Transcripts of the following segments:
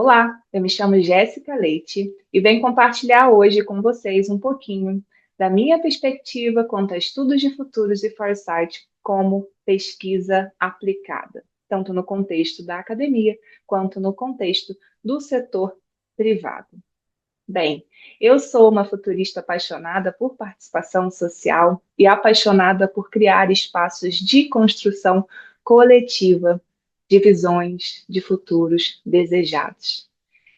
Olá, eu me chamo Jéssica Leite e venho compartilhar hoje com vocês um pouquinho da minha perspectiva quanto a estudos de futuros e foresight como pesquisa aplicada, tanto no contexto da academia quanto no contexto do setor privado. Bem, eu sou uma futurista apaixonada por participação social e apaixonada por criar espaços de construção coletiva de visões de futuros desejados.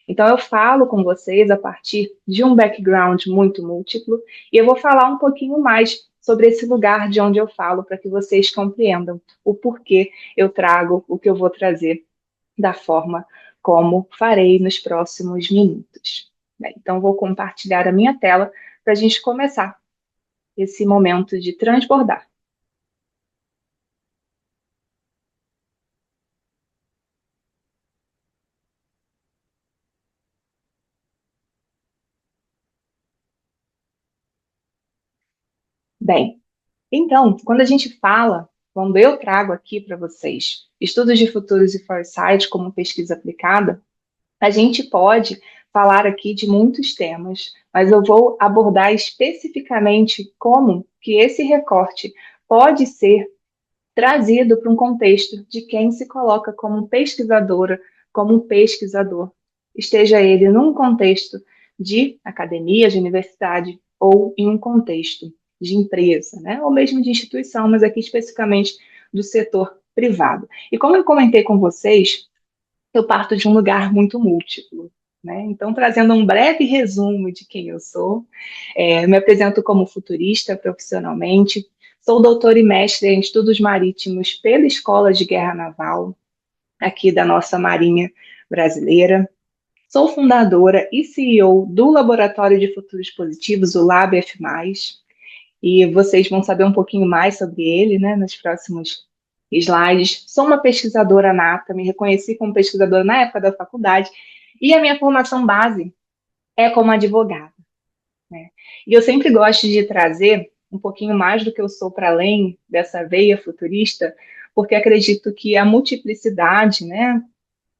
Então, eu falo com vocês a partir de um background muito múltiplo e eu vou falar um pouquinho mais sobre esse lugar de onde eu falo para que vocês compreendam o porquê eu trago o que eu vou trazer da forma como farei nos próximos minutos. Bem, então, vou compartilhar a minha tela para a gente começar esse momento de transbordar. Bem, então, quando eu trago aqui para vocês estudos de futuros e foresight como pesquisa aplicada, a gente pode falar aqui de muitos temas, mas eu vou abordar especificamente como que esse recorte pode ser trazido para um contexto de quem se coloca como pesquisadora, como um pesquisador, esteja ele num contexto de academia, de universidade, ou em um contexto de empresa, né? Ou mesmo de instituição, mas aqui especificamente do setor privado. E como eu comentei com vocês, eu parto de um lugar muito múltiplo. Né? Então, trazendo um breve resumo de quem eu sou, me apresento como futurista profissionalmente, sou doutora e mestre em estudos marítimos pela Escola de Guerra Naval, aqui da nossa Marinha Brasileira. Sou fundadora e CEO do Laboratório de Futuros Positivos, o LabF+, e vocês vão saber um pouquinho mais sobre ele, né, nos próximos slides. Sou uma pesquisadora nata, me reconheci como pesquisadora na época da faculdade, e a minha formação base é como advogada. Né? E eu sempre gosto de trazer um pouquinho mais do que eu sou para além dessa veia futurista, porque acredito que a multiplicidade, né,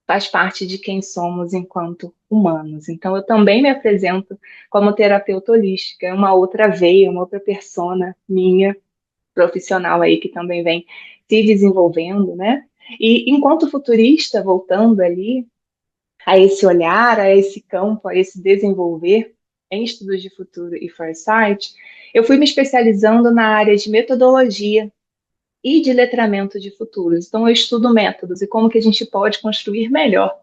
faz parte de quem somos enquanto humanos. Então, eu também me apresento como terapeuta holística, é uma outra veia, uma outra persona minha, profissional aí, que também vem se desenvolvendo, né? E enquanto futurista, voltando ali a esse olhar, a esse campo, a esse desenvolver em estudos de futuro e foresight, eu fui me especializando na área de metodologia e de letramento de futuros. Então, eu estudo métodos e como que a gente pode construir melhor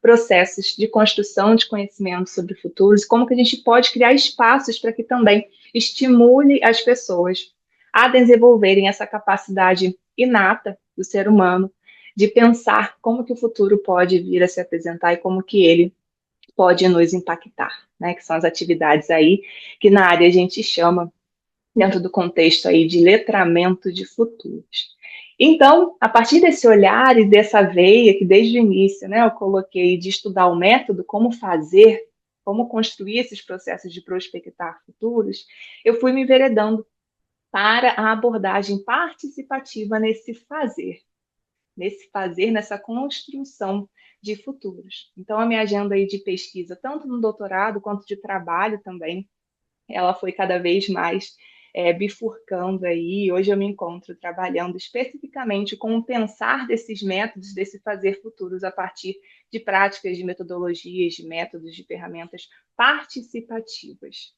processos de construção de conhecimento sobre futuros, como que a gente pode criar espaços para que também estimule as pessoas a desenvolverem essa capacidade inata do ser humano de pensar como que o futuro pode vir a se apresentar e como que ele pode nos impactar, né? Que são as atividades aí que na área a gente chama dentro do contexto aí de letramento de futuros. Então, a partir desse olhar e dessa veia que desde o início, né, eu coloquei de estudar o método, como fazer, como construir esses processos de prospectar futuros, eu fui me enveredando para a abordagem participativa nesse fazer, nessa construção de futuros. Então, a minha agenda aí de pesquisa, tanto no doutorado quanto de trabalho também, ela foi cada vez mais bifurcando aí. Hoje eu me encontro trabalhando especificamente com o pensar desses métodos, desse fazer futuros a partir de práticas, de metodologias, de métodos, de ferramentas participativas.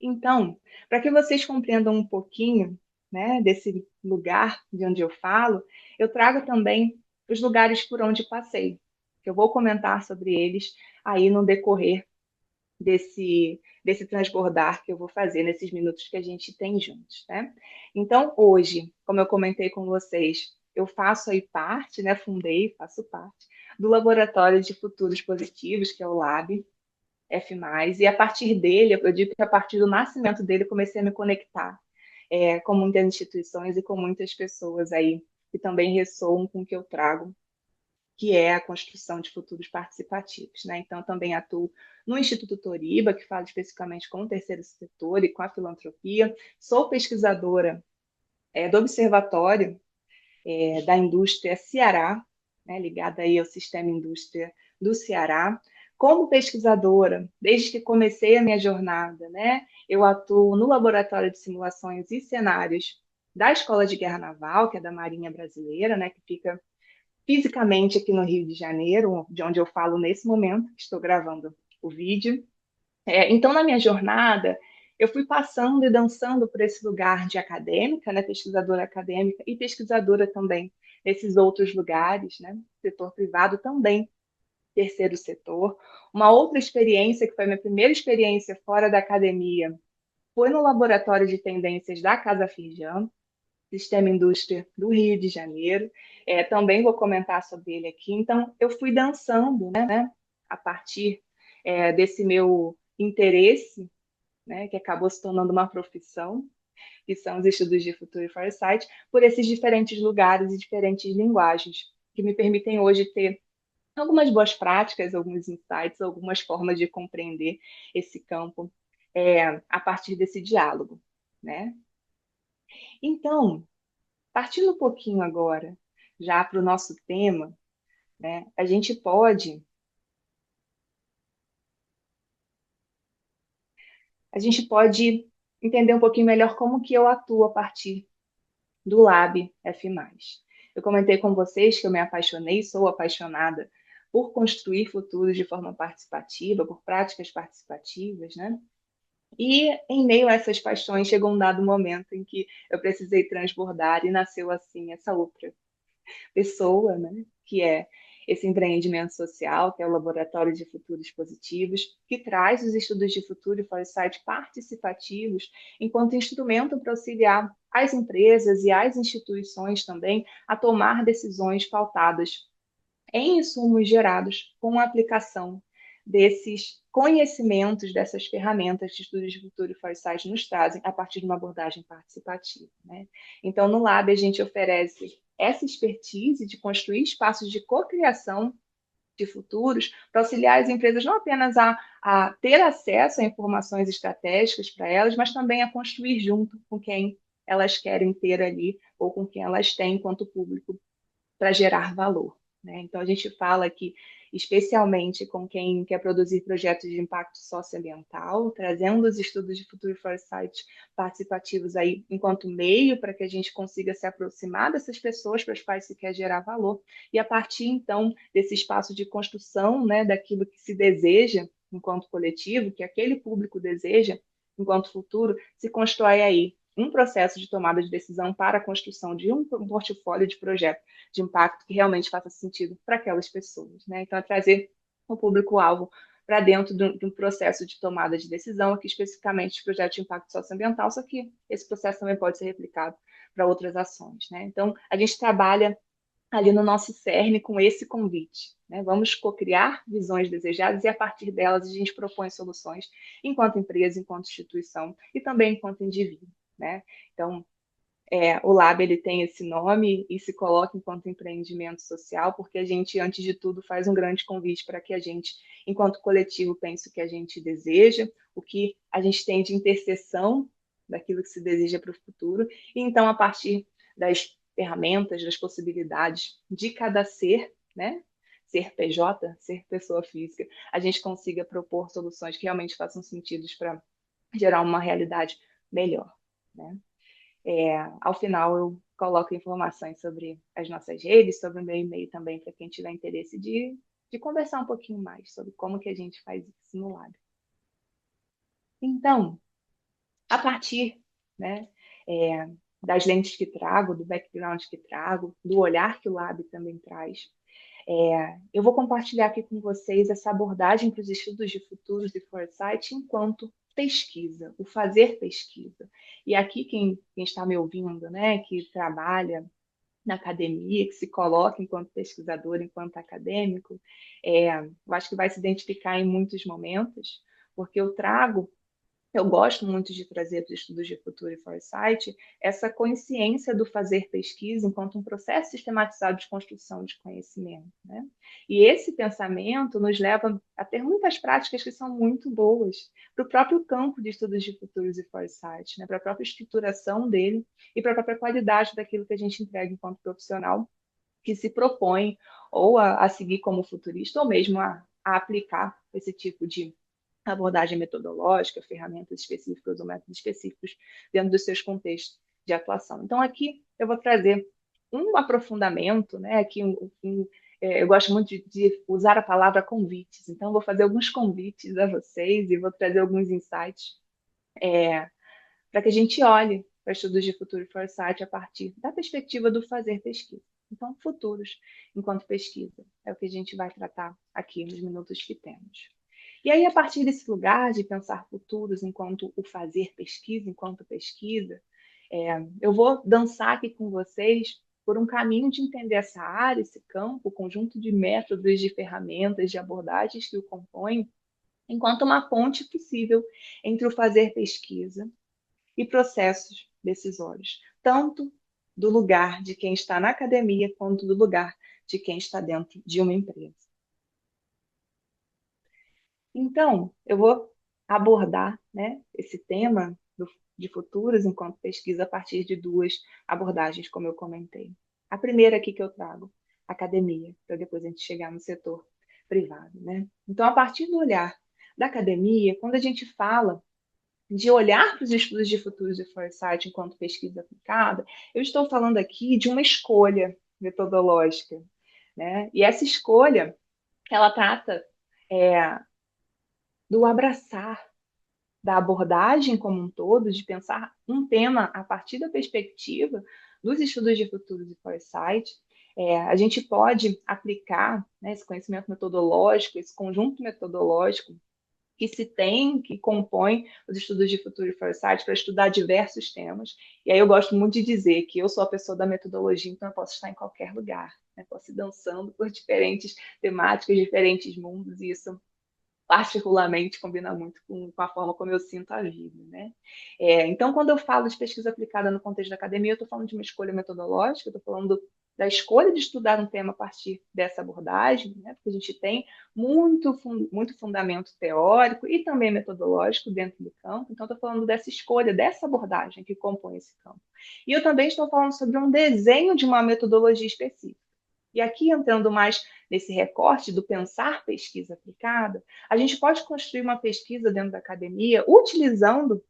Então, para que vocês compreendam um pouquinho, né, desse lugar de onde eu falo, eu trago também os lugares por onde passei, que eu vou comentar sobre eles aí no decorrer desse transbordar que eu vou fazer nesses minutos que a gente tem juntos, né? Então, hoje, como eu comentei com vocês, eu faço aí parte, né, faço parte do Laboratório de Futuros Positivos, que é o LAB F+, e a partir dele, eu digo que a partir do nascimento dele, eu comecei a me conectar com muitas instituições e com muitas pessoas aí que também ressoam com o que eu trago, que é a construção de futuros participativos. Né? Então, também atuo no Instituto Toriba, que fala especificamente com o terceiro setor e com a filantropia. Sou pesquisadora do Observatório da Indústria Ceará, né, ligada aí ao Sistema Indústria do Ceará. Como pesquisadora, desde que comecei a minha jornada, né, eu atuo no Laboratório de Simulações e Cenários da Escola de Guerra Naval, que é da Marinha Brasileira, né, que fica fisicamente aqui no Rio de Janeiro, de onde eu falo nesse momento, que estou gravando o vídeo. Então, na minha jornada, eu fui passando e dançando por esse lugar de acadêmica, né, pesquisadora acadêmica e pesquisadora também nesses outros lugares, né, setor privado também, terceiro setor. Uma outra experiência, que foi a minha primeira experiência fora da academia, foi no laboratório de tendências da Casa Firjan, Sistema Indústria do Rio de Janeiro. Também vou comentar sobre ele aqui. Então, eu fui dançando, né, a partir desse meu interesse, né, que acabou se tornando uma profissão, que são os estudos de futuro e foresight, por esses diferentes lugares e diferentes linguagens, que me permitem hoje ter algumas boas práticas, alguns insights, algumas formas de compreender esse campo a partir desse diálogo, né? Então, partindo um pouquinho agora já para o nosso tema, né, a gente pode entender um pouquinho melhor como que eu atuo a partir do Lab F+. Eu comentei com vocês que eu me apaixonei, sou apaixonada por construir futuros de forma participativa, por práticas participativas, né? E em meio a essas paixões chegou um dado momento em que eu precisei transbordar e nasceu assim essa outra pessoa, né? Que é esse empreendimento social, que é o Laboratório de Futuros Positivos, que traz os estudos de futuro e foresight participativos enquanto instrumento para auxiliar as empresas e as instituições também a tomar decisões pautadas em insumos gerados com a aplicação desses conhecimentos, dessas ferramentas de estudos de futuro e foresight nos trazem a partir de uma abordagem participativa, né? Então, no Lab, a gente oferece essa expertise de construir espaços de cocriação de futuros para auxiliar as empresas não apenas a ter acesso a informações estratégicas para elas, mas também a construir junto com quem elas querem ter ali ou com quem elas têm enquanto público para gerar valor, né? Então, a gente fala aqui, especialmente com quem quer produzir projetos de impacto socioambiental, trazendo os estudos de futuro foresight participativos aí enquanto meio para que a gente consiga se aproximar dessas pessoas para as quais se quer gerar valor, e a partir, então, desse espaço de construção, né, daquilo que se deseja enquanto coletivo, que aquele público deseja enquanto futuro, se constrói aí um processo de tomada de decisão para a construção de um portfólio de projeto de impacto que realmente faça sentido para aquelas pessoas, né? Então, é trazer o público-alvo para dentro do processo de tomada de decisão, aqui especificamente de projetos de impacto socioambiental, só que esse processo também pode ser replicado para outras ações, né? Então, a gente trabalha ali no nosso cerne com esse convite, né? Vamos co-criar visões desejadas e a partir delas a gente propõe soluções enquanto empresa, enquanto instituição e também enquanto indivíduo, né? Então, o Lab ele tem esse nome e se coloca enquanto empreendimento social, porque a gente, antes de tudo, faz um grande convite para que a gente, enquanto coletivo, pense o que a gente deseja, o que a gente tem de interseção daquilo que se deseja para o futuro, e então, a partir das ferramentas, das possibilidades de cada ser, né? Ser PJ, ser pessoa física, a gente consiga propor soluções que realmente façam sentido para gerar uma realidade melhor, né? Ao final, eu coloco informações sobre as nossas redes, sobre o meu e-mail também, para quem tiver interesse de conversar um pouquinho mais sobre como que a gente faz isso no Lab. Então, a partir, né, é, das lentes que trago, do background que trago, do olhar que o Lab também traz, eu vou compartilhar aqui com vocês essa abordagem para os estudos de futuros e foresight enquanto pesquisa, o fazer pesquisa. E aqui quem está me ouvindo, né, que trabalha na academia, que se coloca enquanto pesquisador, enquanto acadêmico, eu acho que vai se identificar em muitos momentos, porque eu gosto muito de trazer para os estudos de futuro e foresight essa consciência do fazer pesquisa enquanto um processo sistematizado de construção de conhecimento, né? E esse pensamento nos leva a ter muitas práticas que são muito boas para o próprio campo de estudos de futuros e foresight, né? Para a própria estruturação dele e para a própria qualidade daquilo que a gente entrega enquanto profissional que se propõe ou a seguir como futurista, ou mesmo a aplicar esse tipo de abordagem metodológica, ferramentas específicas ou métodos específicos dentro dos seus contextos de atuação. Então, aqui eu vou trazer um aprofundamento, né? Aqui eu gosto muito de usar a palavra convites, então eu vou fazer alguns convites a vocês e vou trazer alguns insights para que a gente olhe para estudos de futuro e foresight a partir da perspectiva do fazer pesquisa. Então, futuros enquanto pesquisa é o que a gente vai tratar aqui nos minutos que temos. E aí, a partir desse lugar de pensar futuros enquanto o fazer pesquisa, enquanto pesquisa, eu vou dançar aqui com vocês por um caminho de entender essa área, esse campo, o conjunto de métodos, de ferramentas, de abordagens que o compõem, enquanto uma ponte possível entre o fazer pesquisa e processos decisórios, tanto do lugar de quem está na academia, quanto do lugar de quem está dentro de uma empresa. Então, eu vou abordar, né, esse tema de futuros enquanto pesquisa a partir de duas abordagens, como eu comentei. A primeira aqui que eu trago, academia, para depois a gente chegar no setor privado, né? Então, a partir do olhar da academia, quando a gente fala de olhar para os estudos de futuros e foresight enquanto pesquisa aplicada, eu estou falando aqui de uma escolha metodológica, né? E essa escolha, ela trata do abraçar, da abordagem como um todo, de pensar um tema a partir da perspectiva dos estudos de futuros e foresight. A gente pode aplicar, né, esse conhecimento metodológico, esse conjunto metodológico que se tem, que compõe os estudos de futuro e foresight para estudar diversos temas. E aí eu gosto muito de dizer que eu sou a pessoa da metodologia, então eu posso estar em qualquer lugar, né? Posso ir dançando por diferentes temáticas, diferentes mundos, e isso particularmente combina muito com a forma como eu sinto a vida, né? Então, quando eu falo de pesquisa aplicada no contexto da academia, eu estou falando de uma escolha metodológica, eu estou falando da escolha de estudar um tema a partir dessa abordagem, né? Porque a gente tem muito fundamento teórico e também metodológico dentro do campo, então estou falando dessa escolha, dessa abordagem que compõe esse campo. E eu também estou falando sobre um desenho de uma metodologia específica. E aqui, entrando mais nesse recorte do pensar pesquisa aplicada, a gente pode construir uma pesquisa dentro da academia utilizando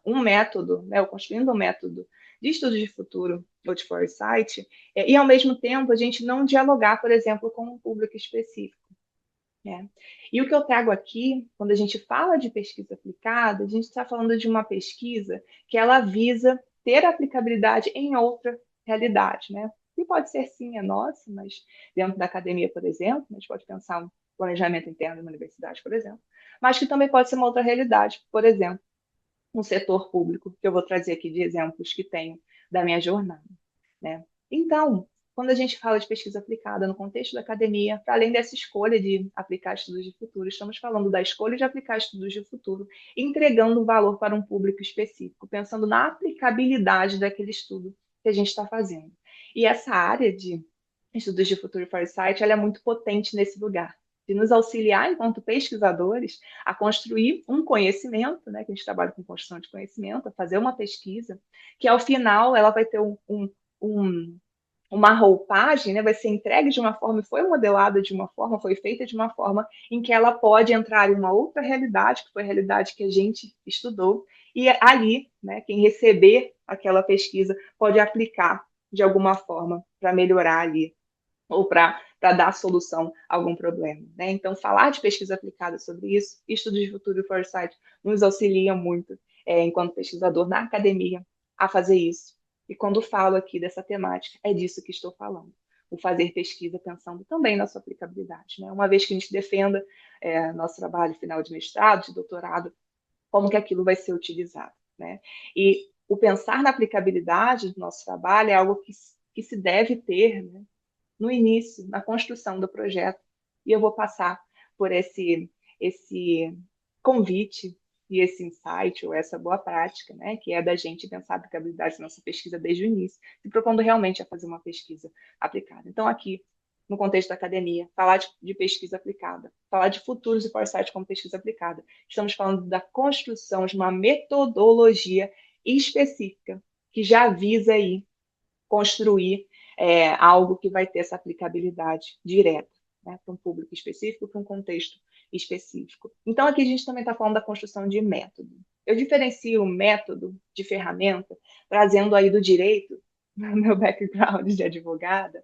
um método, né, ou construindo um método de estudo de futuro ou de foresight, e ao mesmo tempo a gente não dialogar, por exemplo, com um público específico. Né? E o que eu trago aqui, quando a gente fala de pesquisa aplicada, a gente está falando de uma pesquisa que ela visa ter aplicabilidade em outra realidade, né? E pode ser sim a nossa, mas dentro da academia, por exemplo, a gente pode pensar um planejamento interno de uma universidade, por exemplo, mas que também pode ser uma outra realidade, por exemplo, um setor público, que eu vou trazer aqui de exemplos que tenho da minha jornada, né? Então, quando a gente fala de pesquisa aplicada no contexto da academia, para além dessa escolha de aplicar estudos de futuro, estamos falando da escolha de aplicar estudos de futuro, entregando valor para um público específico, pensando na aplicabilidade daquele estudo que a gente está fazendo. E essa área de estudos de futuro e foresight, ela é muito potente nesse lugar, de nos auxiliar, enquanto pesquisadores, a construir um conhecimento, né, que a gente trabalha com construção de conhecimento, a fazer uma pesquisa, que ao final ela vai ter uma roupagem, né, vai ser entregue de uma forma, foi modelada de uma forma, foi feita de uma forma em que ela pode entrar em uma outra realidade, que foi a realidade que a gente estudou, e ali, né, quem receber aquela pesquisa pode aplicar de alguma forma para melhorar ali ou para dar solução a algum problema. Né? Então, falar de pesquisa aplicada sobre isso, estudos de futuro e foresight, nos auxilia muito, enquanto pesquisador na academia, a fazer isso. E quando falo aqui dessa temática, é disso que estou falando. O fazer pesquisa pensando também na sua aplicabilidade. Né? Uma vez que a gente defenda nosso trabalho final de mestrado, de doutorado, como que aquilo vai ser utilizado. Né? E o pensar na aplicabilidade do nosso trabalho é algo que se deve ter, né, no início, na construção do projeto, e eu vou passar por esse convite e esse insight, ou essa boa prática, né, que é da gente pensar a aplicabilidade da nossa pesquisa desde o início, se propondo realmente a fazer uma pesquisa aplicada. Então, aqui, no contexto da academia, falar de pesquisa aplicada, falar de futuros e foresight como pesquisa aplicada, estamos falando da construção de uma metodologia específica que já visa aí construir algo que vai ter essa aplicabilidade direta, né, para um público específico, para um contexto específico. Então, aqui a gente também está falando da construção de método. Eu diferencio o método de ferramenta, trazendo aí do direito, no meu background de advogada,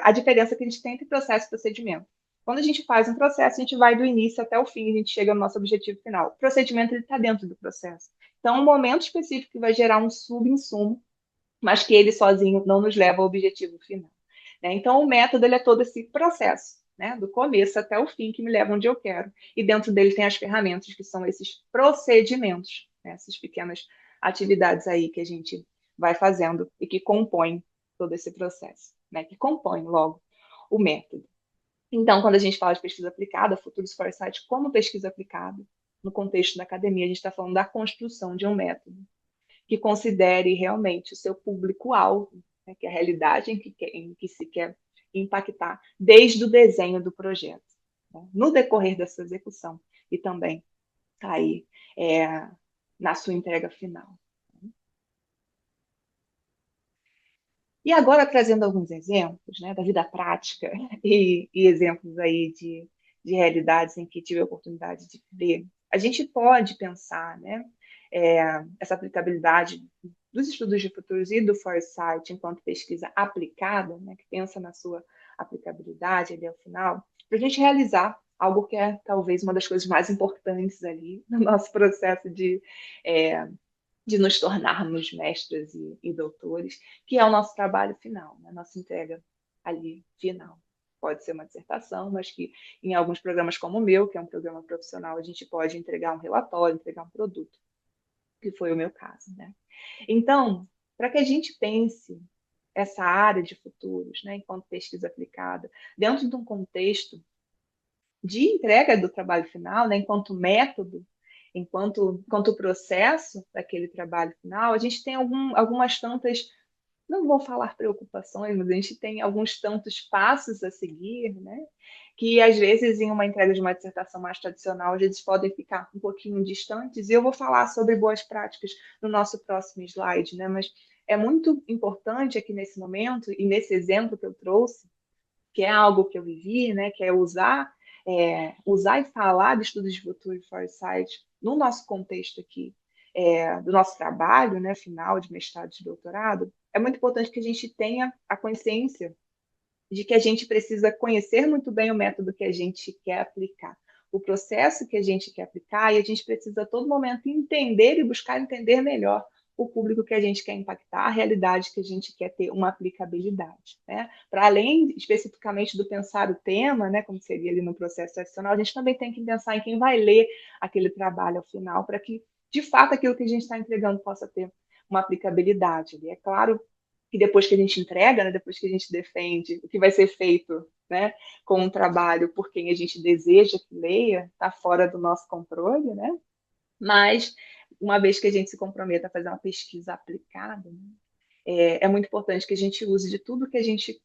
a diferença que a gente tem entre processo e procedimento. Quando a gente faz um processo, a gente vai do início até o fim, a gente chega no nosso objetivo final. O procedimento está dentro do processo. Então, um momento específico que vai gerar um subinsumo, mas que ele sozinho não nos leva ao objetivo final. Né? Então, o método ele é todo esse processo, né? Do começo até o fim, que me leva onde eu quero. E dentro dele tem as ferramentas, que são esses procedimentos, né? Essas pequenas atividades aí que a gente vai fazendo e que compõem todo esse processo, né? Que compõem logo o método. Então, quando a gente fala de pesquisa aplicada, Futuros Foresight como pesquisa aplicada, no contexto da academia, a gente está falando da construção de um método que considere realmente o seu público-alvo, né, que é a realidade em que se quer impactar, desde o desenho do projeto, né, no decorrer da sua execução e também aí na sua entrega final. E agora, trazendo alguns exemplos, né, da vida prática e exemplos aí de realidades em que tive a oportunidade de ver, a gente pode pensar, né, essa aplicabilidade dos estudos de futuros e do Foresight enquanto pesquisa aplicada, né, que pensa na sua aplicabilidade ali ao final, para a gente realizar algo que é talvez uma das coisas mais importantes ali no nosso processo de nos tornarmos mestres e doutores, que é o nosso trabalho final, né? Nossa entrega ali final. Pode ser uma dissertação, mas que em alguns programas como o meu, que é um programa profissional, a gente pode entregar um relatório, entregar um produto, que foi o meu caso, né? Então, para que a gente pense essa área de futuros, né, enquanto pesquisa aplicada, dentro de um contexto de entrega do trabalho final, né, enquanto método, enquanto processo daquele trabalho final, a gente tem algumas tantas, não vou falar preocupações, mas a gente tem alguns tantos passos a seguir, né? Que às vezes em uma entrega de uma dissertação mais tradicional, às vezes podem ficar um pouquinho distantes, e eu vou falar sobre boas práticas no nosso próximo slide, né? Mas é muito importante aqui nesse momento, e nesse exemplo que eu trouxe, que é algo que eu vivi, né, que é usar e falar de estudos de futuro e foresight no nosso contexto aqui, do nosso trabalho, né, final de mestrado e doutorado, é muito importante que a gente tenha a consciência de que a gente precisa conhecer muito bem o método que a gente quer aplicar, o processo que a gente quer aplicar, e a gente precisa a todo momento entender e buscar entender melhor o público que a gente quer impactar, a realidade que a gente quer ter uma aplicabilidade. Né? Para além especificamente do pensar o tema, né, como seria ali no processo tradicional, a gente também tem que pensar em quem vai ler aquele trabalho ao final, para que, de fato, aquilo que a gente está entregando possa ter uma aplicabilidade. E é claro que depois que a gente entrega, né, depois que a gente defende, o que vai ser feito, né, com o trabalho por quem a gente deseja que leia, está fora do nosso controle, né? Mas, uma vez que a gente se comprometa a fazer uma pesquisa aplicada, né, é muito importante que a gente use de tudo que a gente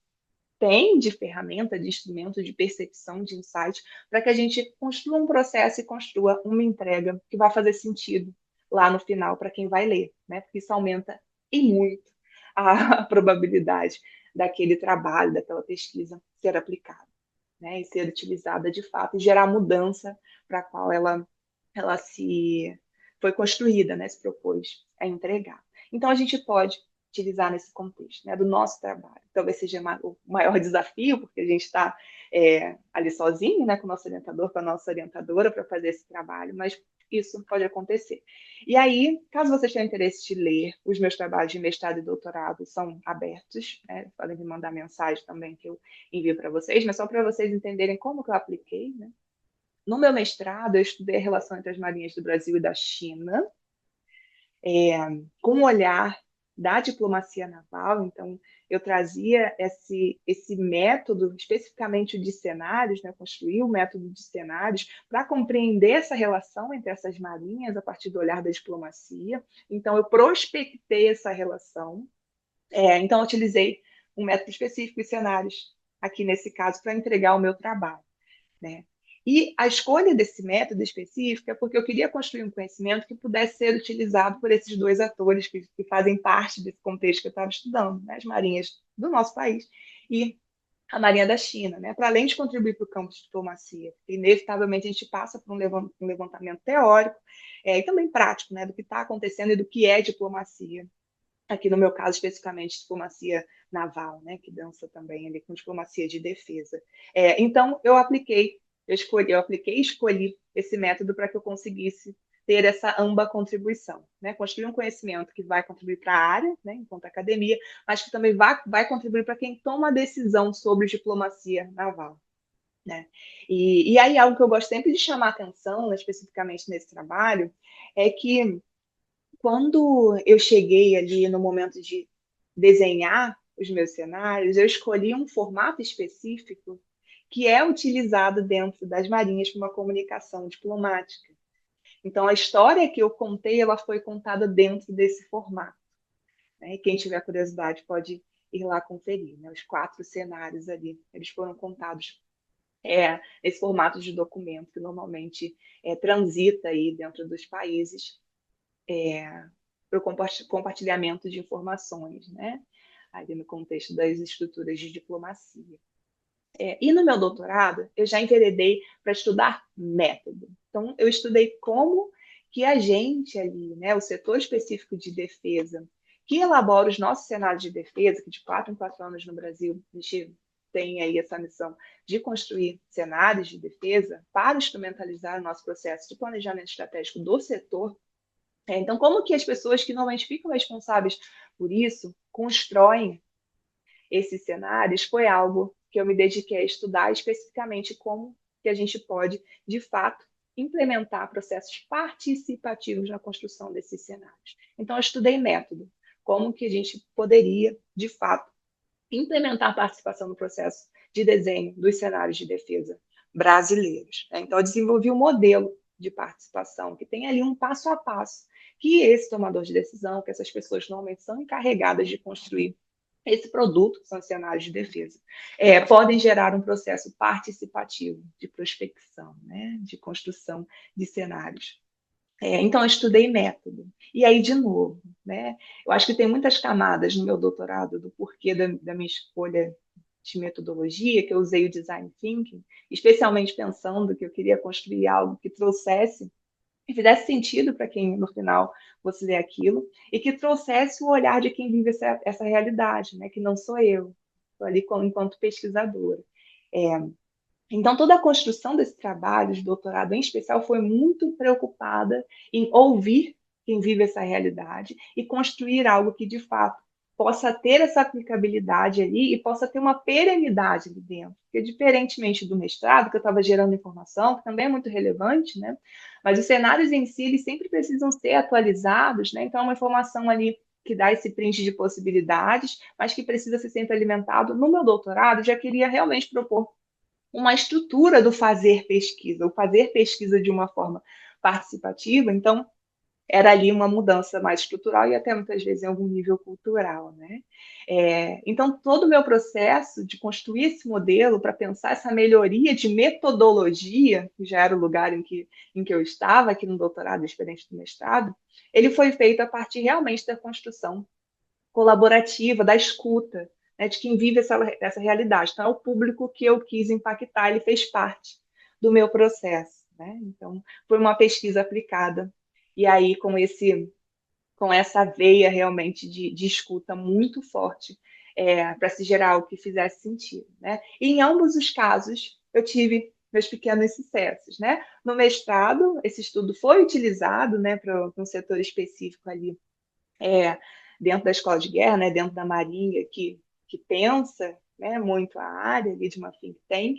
tem de ferramenta, de instrumento, de percepção, de insight, para que a gente construa um processo e construa uma entrega que vai fazer sentido lá no final para quem vai ler, né? Porque isso aumenta e muito a probabilidade daquele trabalho, daquela pesquisa ser aplicada, né? E ser utilizada de fato e gerar a mudança para a qual ela se foi construída, né? Se propôs a entregar. Então a gente pode utilizar nesse contexto, né, do nosso trabalho. Talvez seja o maior desafio, porque a gente está ali sozinho, né, com o nosso orientador, com a nossa orientadora para fazer esse trabalho, mas isso pode acontecer. E aí, caso vocês tenham interesse de ler, os meus trabalhos de mestrado e doutorado são abertos, né, podem me mandar mensagem também que eu envio para vocês, mas só para vocês entenderem como que eu apliquei, né. No meu mestrado, eu estudei a relação entre as marinhas do Brasil e da China, com um olhar da diplomacia naval. Então, eu trazia esse método, especificamente de cenários, né, construir o método de cenários para compreender essa relação entre essas marinhas a partir do olhar da diplomacia. Então, eu prospectei essa relação. Então, eu utilizei um método específico e cenários, aqui nesse caso, para entregar o meu trabalho. Né? E a escolha desse método específico é porque eu queria construir um conhecimento que pudesse ser utilizado por esses dois atores que fazem parte desse contexto que eu estava estudando, né, as marinhas do nosso país e a Marinha da China, né, para além de contribuir para o campo de diplomacia. Inevitavelmente a gente passa por um levantamento teórico e também prático, né, do que está acontecendo e do que é diplomacia. Aqui no meu caso, especificamente, diplomacia naval, né, que dança também ali com diplomacia de defesa. Então, eu apliquei e escolhi esse método para que eu conseguisse ter essa amba contribuição, né? Construir um conhecimento que vai contribuir para a área, né, enquanto academia, mas que também vai contribuir para quem toma a decisão sobre diplomacia naval. Né? E aí, algo que eu gosto sempre de chamar atenção, né, especificamente nesse trabalho, é que quando eu cheguei ali no momento de desenhar os meus cenários, eu escolhi um formato específico que é utilizado dentro das marinhas para uma comunicação diplomática. Então, a história que eu contei, ela foi contada dentro desse formato. Né? E quem tiver curiosidade pode ir lá conferir. Né? Os 4 cenários ali, eles foram contados nesse formato de documento que normalmente transita aí dentro dos países para o compartilhamento de informações, né? Ali no contexto das estruturas de diplomacia. E no meu doutorado, eu já enveredei para estudar método. Então, eu estudei como que a gente ali, né, o setor específico de defesa, que elabora os nossos cenários de defesa, que de 4 em 4 anos no Brasil, a gente tem aí essa missão de construir cenários de defesa para instrumentalizar o nosso processo de planejamento estratégico do setor. Então, como que as pessoas que normalmente ficam responsáveis por isso constroem esses cenários foi algo que eu me dediquei a estudar especificamente como que a gente pode, de fato, implementar processos participativos na construção desses cenários. Então, eu estudei método, como que a gente poderia, de fato, implementar a participação no processo de desenho dos cenários de defesa brasileiros. Então, eu desenvolvi um modelo de participação que tem ali um passo a passo que esse tomador de decisão, que essas pessoas normalmente são encarregadas de construir esse produto, que são os cenários de defesa, podem gerar um processo participativo de prospecção, né, de construção de cenários. Então, eu estudei método. E aí, de novo, né, eu acho que tem muitas camadas no meu doutorado do porquê da minha escolha de metodologia, que eu usei o design thinking, especialmente pensando que eu queria construir algo que trouxesse que fizesse sentido para quem, no final, fosse ler aquilo, e que trouxesse o olhar de quem vive essa realidade, né? Que não sou eu, estou ali enquanto pesquisadora. É, então, toda a construção desse trabalho de doutorado, em especial, foi muito preocupada em ouvir quem vive essa realidade e construir algo que, de fato, possa ter essa aplicabilidade ali e possa ter uma perenidade ali dentro. Porque, diferentemente do mestrado, que eu estava gerando informação, que também é muito relevante, né? Mas os cenários em si, eles sempre precisam ser atualizados, né? Então, é uma informação ali que dá esse print de possibilidades, mas que precisa ser sempre alimentado. No meu doutorado, eu já queria realmente propor uma estrutura do fazer pesquisa, o fazer pesquisa de uma forma participativa, então era ali uma mudança mais estrutural e até muitas vezes em algum nível cultural, né? Então, todo o meu processo de construir esse modelo para pensar essa melhoria de metodologia, que já era o lugar em que eu estava, aqui no doutorado, diferente do mestrado, ele foi feito a partir realmente da construção colaborativa, da escuta, né, de quem vive essa realidade. Então, é o público que eu quis impactar, ele fez parte do meu processo. Né? Então, foi uma pesquisa aplicada. E aí, com essa veia realmente de escuta muito forte, para se gerar algo que fizesse sentido. Né? E em ambos os casos, eu tive meus pequenos sucessos. Né? No mestrado, esse estudo foi utilizado, né, para um setor específico ali, dentro da escola de guerra, né, dentro da Marinha, que pensa, né, muito a área ali de uma think tank.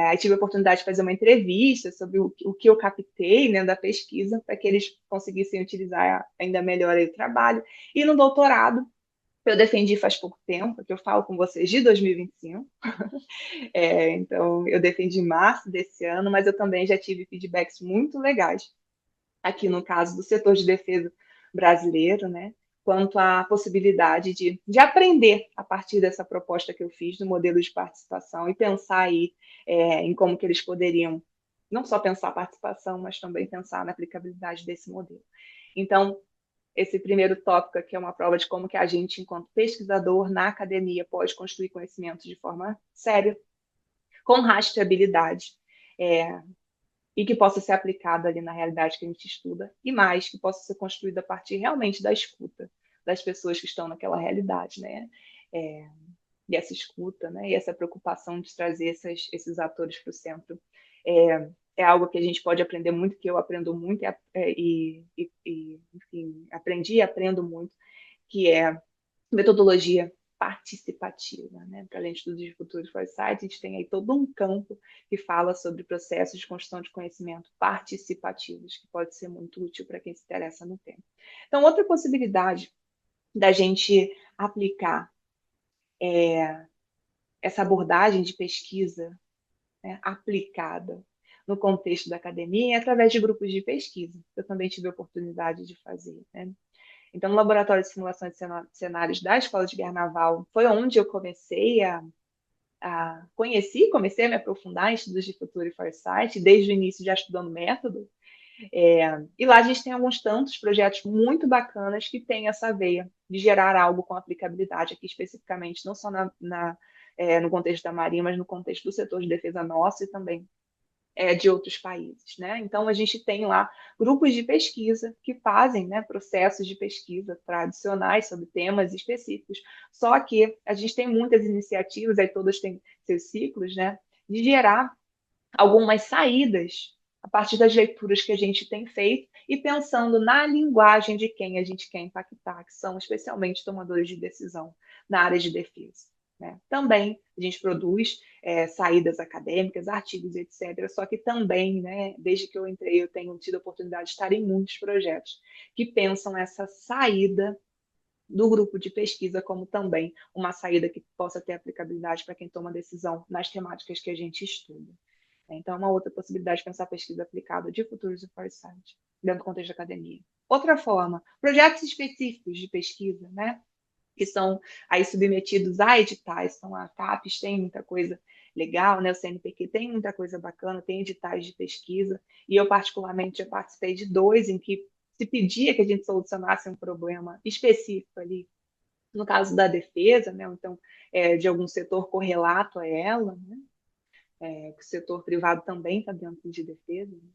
Aí tive a oportunidade de fazer uma entrevista sobre o que eu captei, né, da pesquisa, para que eles conseguissem utilizar ainda melhor aí o trabalho. E no doutorado, eu defendi faz pouco tempo, que eu falo com vocês de 2025. Então, eu defendi em março desse ano, mas eu também já tive feedbacks muito legais, aqui no caso do setor de defesa brasileiro, né? Quanto à possibilidade de aprender a partir dessa proposta que eu fiz do modelo de participação e pensar aí em como que eles poderiam não só pensar a participação, mas também pensar na aplicabilidade desse modelo. Então, esse primeiro tópico aqui é uma prova de como que a gente, enquanto pesquisador na academia, pode construir conhecimento de forma séria, com rastreabilidade, e que possa ser aplicado ali na realidade que a gente estuda, e mais, que possa ser construído a partir realmente da escuta das pessoas que estão naquela realidade, né? E essa escuta, né? E essa preocupação de trazer esses atores para o centro é algo que a gente pode aprender muito, que eu aprendo muito enfim, aprendi e aprendo muito, que é metodologia participativa, né? Para além de estudos de futuro foresight, a gente tem aí todo um campo que fala sobre processos de construção de conhecimento participativos, que pode ser muito útil para quem se interessa no tema. Então, outra possibilidade da gente aplicar essa abordagem de pesquisa, né, aplicada no contexto da academia é através de grupos de pesquisa. Eu também tive a oportunidade de fazer, né? Então, no Laboratório de Simulação de Cenários da Escola de Guerra Naval, foi onde eu comecei comecei a me aprofundar em estudos de futuro e foresight, desde o início já estudando método. E lá a gente tem alguns tantos projetos muito bacanas que têm essa veia de gerar algo com aplicabilidade aqui especificamente, não só no contexto da Marinha, mas no contexto do setor de defesa nosso e também de outros países, né? Então a gente tem lá grupos de pesquisa que fazem, né, processos de pesquisa tradicionais sobre temas específicos. Só que a gente tem muitas iniciativas, aí todas têm seus ciclos, né, de gerar algumas saídas a partir das leituras que a gente tem feito e pensando na linguagem de quem a gente quer impactar, que são especialmente tomadores de decisão na área de defesa. Né? Também a gente produz saídas acadêmicas, artigos, etc. Só que também, né, desde que eu entrei, eu tenho tido a oportunidade de estar em muitos projetos que pensam essa saída do grupo de pesquisa como também uma saída que possa ter aplicabilidade para quem toma decisão nas temáticas que a gente estuda. Então, é uma outra possibilidade de pensar a pesquisa aplicada de futuros e foresight, dentro do contexto da academia. Outra forma, projetos específicos de pesquisa, né? Que são aí submetidos a editais. Então, a CAPES tem muita coisa legal, né? O CNPq tem muita coisa bacana, tem editais de pesquisa, e eu, particularmente, já participei de dois em que se pedia que a gente solucionasse um problema específico ali, no caso da defesa, né? Então, de algum setor correlato a ela, né? O setor privado também está dentro de defesa, né?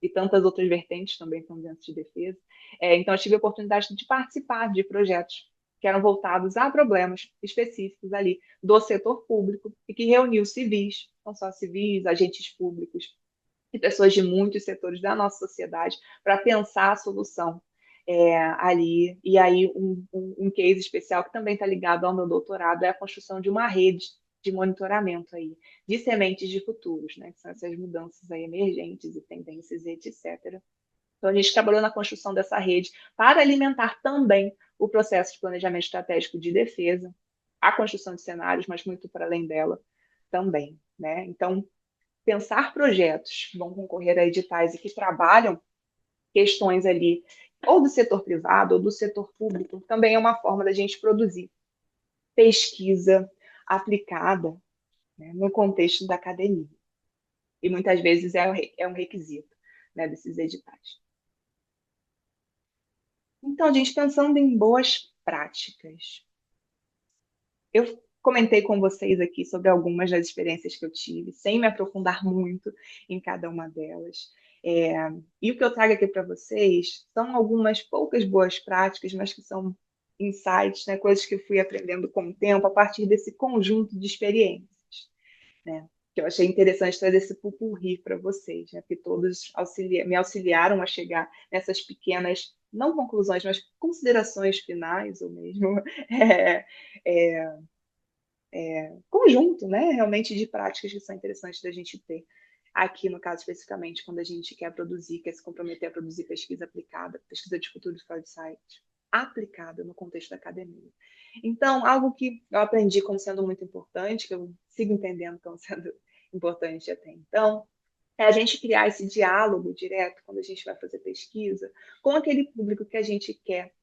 E tantas outras vertentes também estão dentro de defesa. Então, eu tive a oportunidade de participar de projetos que eram voltados a problemas específicos ali do setor público e que reuniu civis, não só civis, agentes públicos e pessoas de muitos setores da nossa sociedade para pensar a solução ali. E aí, um case especial que também está ligado ao meu doutorado é a construção de uma rede de monitoramento aí, de sementes de futuros, né? Que são essas mudanças aí emergentes e tendências, etc. Então, a gente trabalhou na construção dessa rede para alimentar também o processo de planejamento estratégico de defesa, a construção de cenários, mas muito para além dela também, né? Então, pensar projetos que vão concorrer a editais e que trabalham questões ali, ou do setor privado ou do setor público, também é uma forma da gente produzir pesquisa aplicada, né, no contexto da academia. E muitas vezes é um requisito, né, desses editais. Então, gente, pensando em boas práticas, eu comentei com vocês aqui sobre algumas das experiências que eu tive, sem me aprofundar muito em cada uma delas. É, e o que eu trago aqui para vocês são algumas poucas boas práticas, mas que são insights, né, coisas que eu fui aprendendo com o tempo a partir desse conjunto de experiências, né, que eu achei interessante trazer esse pupurri para vocês, né, porque todos me auxiliaram a chegar nessas pequenas, não conclusões, mas considerações finais, ou mesmo é, é, conjunto, né, realmente de práticas que são interessantes da gente ter. Aqui, no caso, especificamente, quando a gente quer produzir, quer se comprometer a produzir pesquisa aplicada, pesquisa de futuro de foresight, aplicada no contexto da academia. Então, algo que eu aprendi como sendo muito importante, que eu sigo entendendo como sendo importante até então, é a gente criar esse diálogo direto quando a gente vai fazer pesquisa com aquele público que a gente quer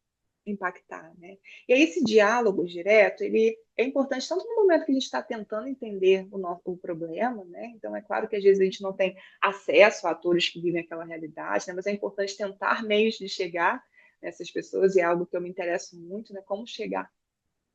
impactar, né? E aí esse diálogo direto, ele é importante tanto no momento que a gente está tentando entender o problema, né? Então é claro que às vezes a gente não tem acesso a atores que vivem aquela realidade, né? Mas é importante tentar meios de chegar nessas pessoas e é algo que eu me interesso muito, né? Como chegar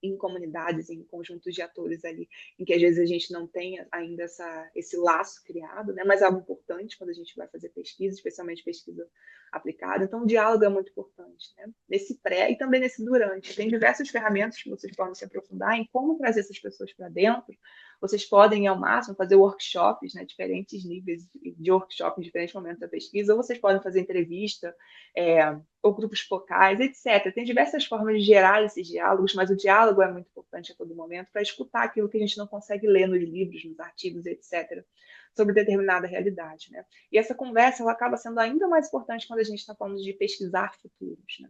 em comunidades, em conjuntos de atores ali, em que às vezes a gente não tem ainda esse laço criado, né? Mas é algo importante quando a gente vai fazer pesquisa, especialmente pesquisa aplicada. Então, o diálogo é muito importante, né? Nesse pré e também nesse durante. Tem diversas ferramentas que vocês podem se aprofundar em como trazer essas pessoas para dentro. Vocês podem, ao máximo, fazer workshops, né? Diferentes níveis de workshop em diferentes momentos da pesquisa, ou vocês podem fazer entrevista, ou grupos focais, etc. Tem diversas formas de gerar esses diálogos, mas o diálogo é muito importante a todo momento para escutar aquilo que a gente não consegue ler nos livros, nos artigos, etc., sobre determinada realidade, né? E essa conversa ela acaba sendo ainda mais importante quando a gente está falando de pesquisar futuros, né?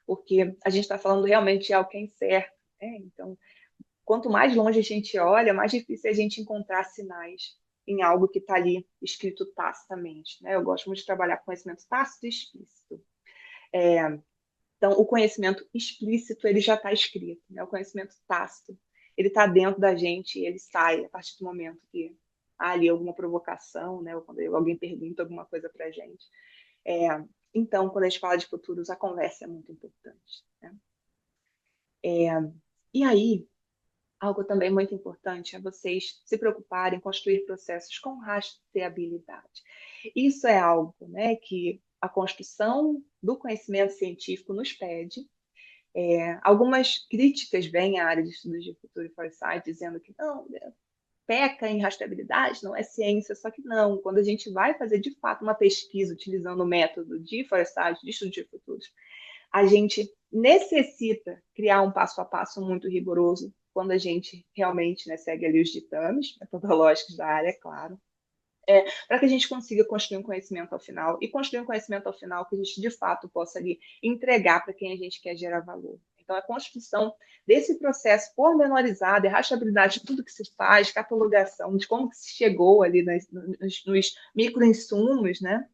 Porque a gente está falando realmente de algo que é incerto, né? Então, quanto mais longe a gente olha, mais difícil é a gente encontrar sinais em algo que está ali escrito tacitamente, né? Eu gosto muito de trabalhar com conhecimento tácito e explícito. Então, o conhecimento explícito, ele já está escrito, né? O conhecimento tácito, ele está dentro da gente, ele sai a partir do momento que há ali alguma provocação, né? Ou quando alguém pergunta alguma coisa para a gente. É, então, quando a gente fala de futuros, a conversa é muito importante, né? E aí, algo também muito importante é vocês se preocuparem em construir processos com rastreabilidade. Isso é algo, né, que a construção do conhecimento científico nos pede. Algumas críticas vêm à área de estudos de futuro e foresight, dizendo que não, peca em rastreabilidade, não é ciência, só que não. Quando a gente vai fazer, de fato, uma pesquisa utilizando o método de foresight, de estudo de futuros, a gente necessita criar um passo a passo muito rigoroso quando a gente realmente, né, segue ali os ditames metodológicos da área, é claro, para que a gente consiga construir um conhecimento ao final e construir um conhecimento ao final que a gente de fato possa ali entregar para quem a gente quer gerar valor. Então, a construção desse processo pormenorizado, a rastreabilidade de tudo que se faz, catalogação, de como que se chegou ali nos microinsumos, né?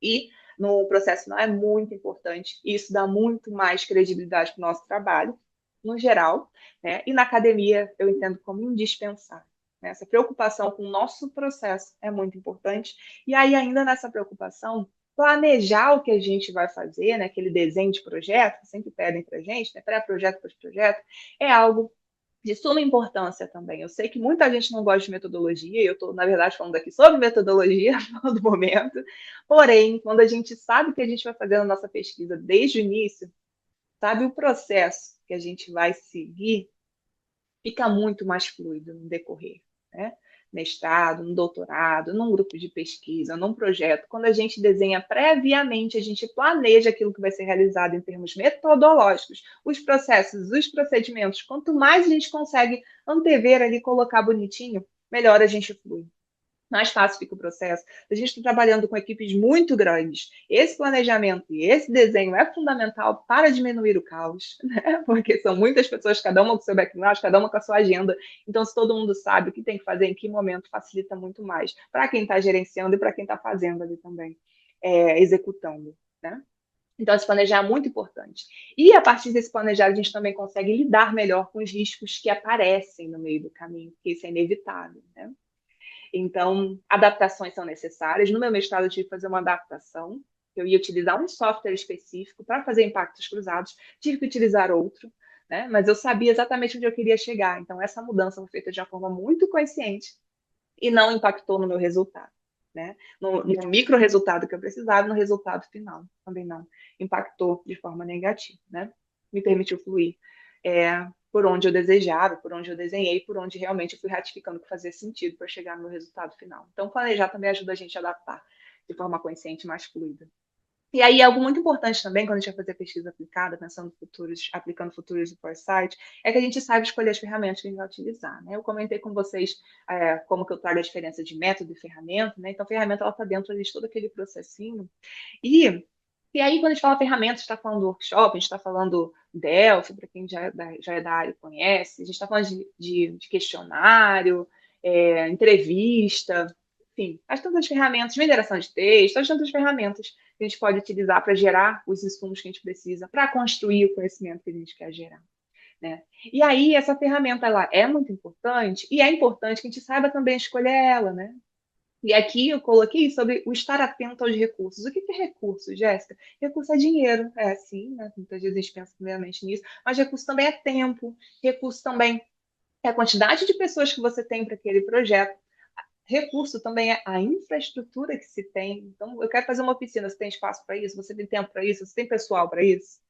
E no processo final é muito importante. E isso dá muito mais credibilidade para o nosso trabalho, no geral, né? E na academia eu entendo como indispensável. Né? Essa preocupação com o nosso processo é muito importante. E aí, ainda nessa preocupação, planejar o que a gente vai fazer, né? Aquele desenho de projeto, que sempre pedem para a gente, né? Pré-projeto, pós-projeto, é algo de suma importância também. Eu sei que muita gente não gosta de metodologia, e eu estou, na verdade, falando aqui sobre metodologia no momento, porém, quando a gente sabe o que a gente vai fazer na nossa pesquisa desde o início, sabe o processo que a gente vai seguir, fica muito mais fluido no decorrer, né? Mestrado, no doutorado, num grupo de pesquisa, num projeto. Quando a gente desenha previamente, a gente planeja aquilo que vai ser realizado em termos metodológicos, os processos, os procedimentos. Quanto mais a gente consegue antever ali, colocar bonitinho, melhor a gente flui, mais fácil fica o processo. A gente está trabalhando com equipes muito grandes. Esse planejamento e esse desenho é fundamental para diminuir o caos, né? Porque são muitas pessoas, cada uma com o seu background, cada uma com a sua agenda. Então, se todo mundo sabe o que tem que fazer, em que momento, facilita muito mais para quem está gerenciando e para quem está fazendo ali também, executando, né? Então, esse planejar é muito importante. E a partir desse planejar, a gente também consegue lidar melhor com os riscos que aparecem no meio do caminho, porque isso é inevitável, né? Então, adaptações são necessárias. No meu mestrado, eu tive que fazer uma adaptação. Eu ia utilizar um software específico para fazer impactos cruzados, tive que utilizar outro, né? Mas eu sabia exatamente onde eu queria chegar. Então, essa mudança foi feita de uma forma muito consciente e não impactou no meu resultado, né? No micro resultado que eu precisava, no resultado final também não impactou de forma negativa, né? Me permitiu fluir por onde eu desejava, por onde eu desenhei, por onde realmente eu fui ratificando que fazia sentido para chegar no meu resultado final. Então, planejar também ajuda a gente a adaptar de forma consciente e mais fluida. E aí, algo muito importante também, quando a gente vai fazer pesquisa aplicada, pensando em futuros, aplicando futuros do Foresight, é que a gente saiba escolher as ferramentas que a gente vai utilizar, né? Eu comentei com vocês como que eu trago a diferença de método e ferramenta, né? Então, a ferramenta, ela está dentro de todo aquele processinho. E aí, quando a gente fala ferramenta, a gente está falando do workshop, a gente está falando Delphi, para quem já é da área e conhece, a gente está falando de questionário, entrevista, enfim, as tantas ferramentas, mineração de texto, as tantas ferramentas que a gente pode utilizar para gerar os insumos que a gente precisa, para construir o conhecimento que a gente quer gerar. Né? E aí, essa ferramenta ela é muito importante, e é importante que a gente saiba também escolher ela, né? E aqui eu coloquei sobre o estar atento aos recursos. O que é recurso, Jéssica? Recurso é dinheiro, é sim, né? Muitas vezes a gente pensa primeiramente nisso, mas recurso também é tempo, recurso também é a quantidade de pessoas que você tem para aquele projeto. Recurso também é a infraestrutura que se tem. Então, eu quero fazer uma oficina, você tem espaço para isso? Você tem tempo para isso? Você tem pessoal para isso?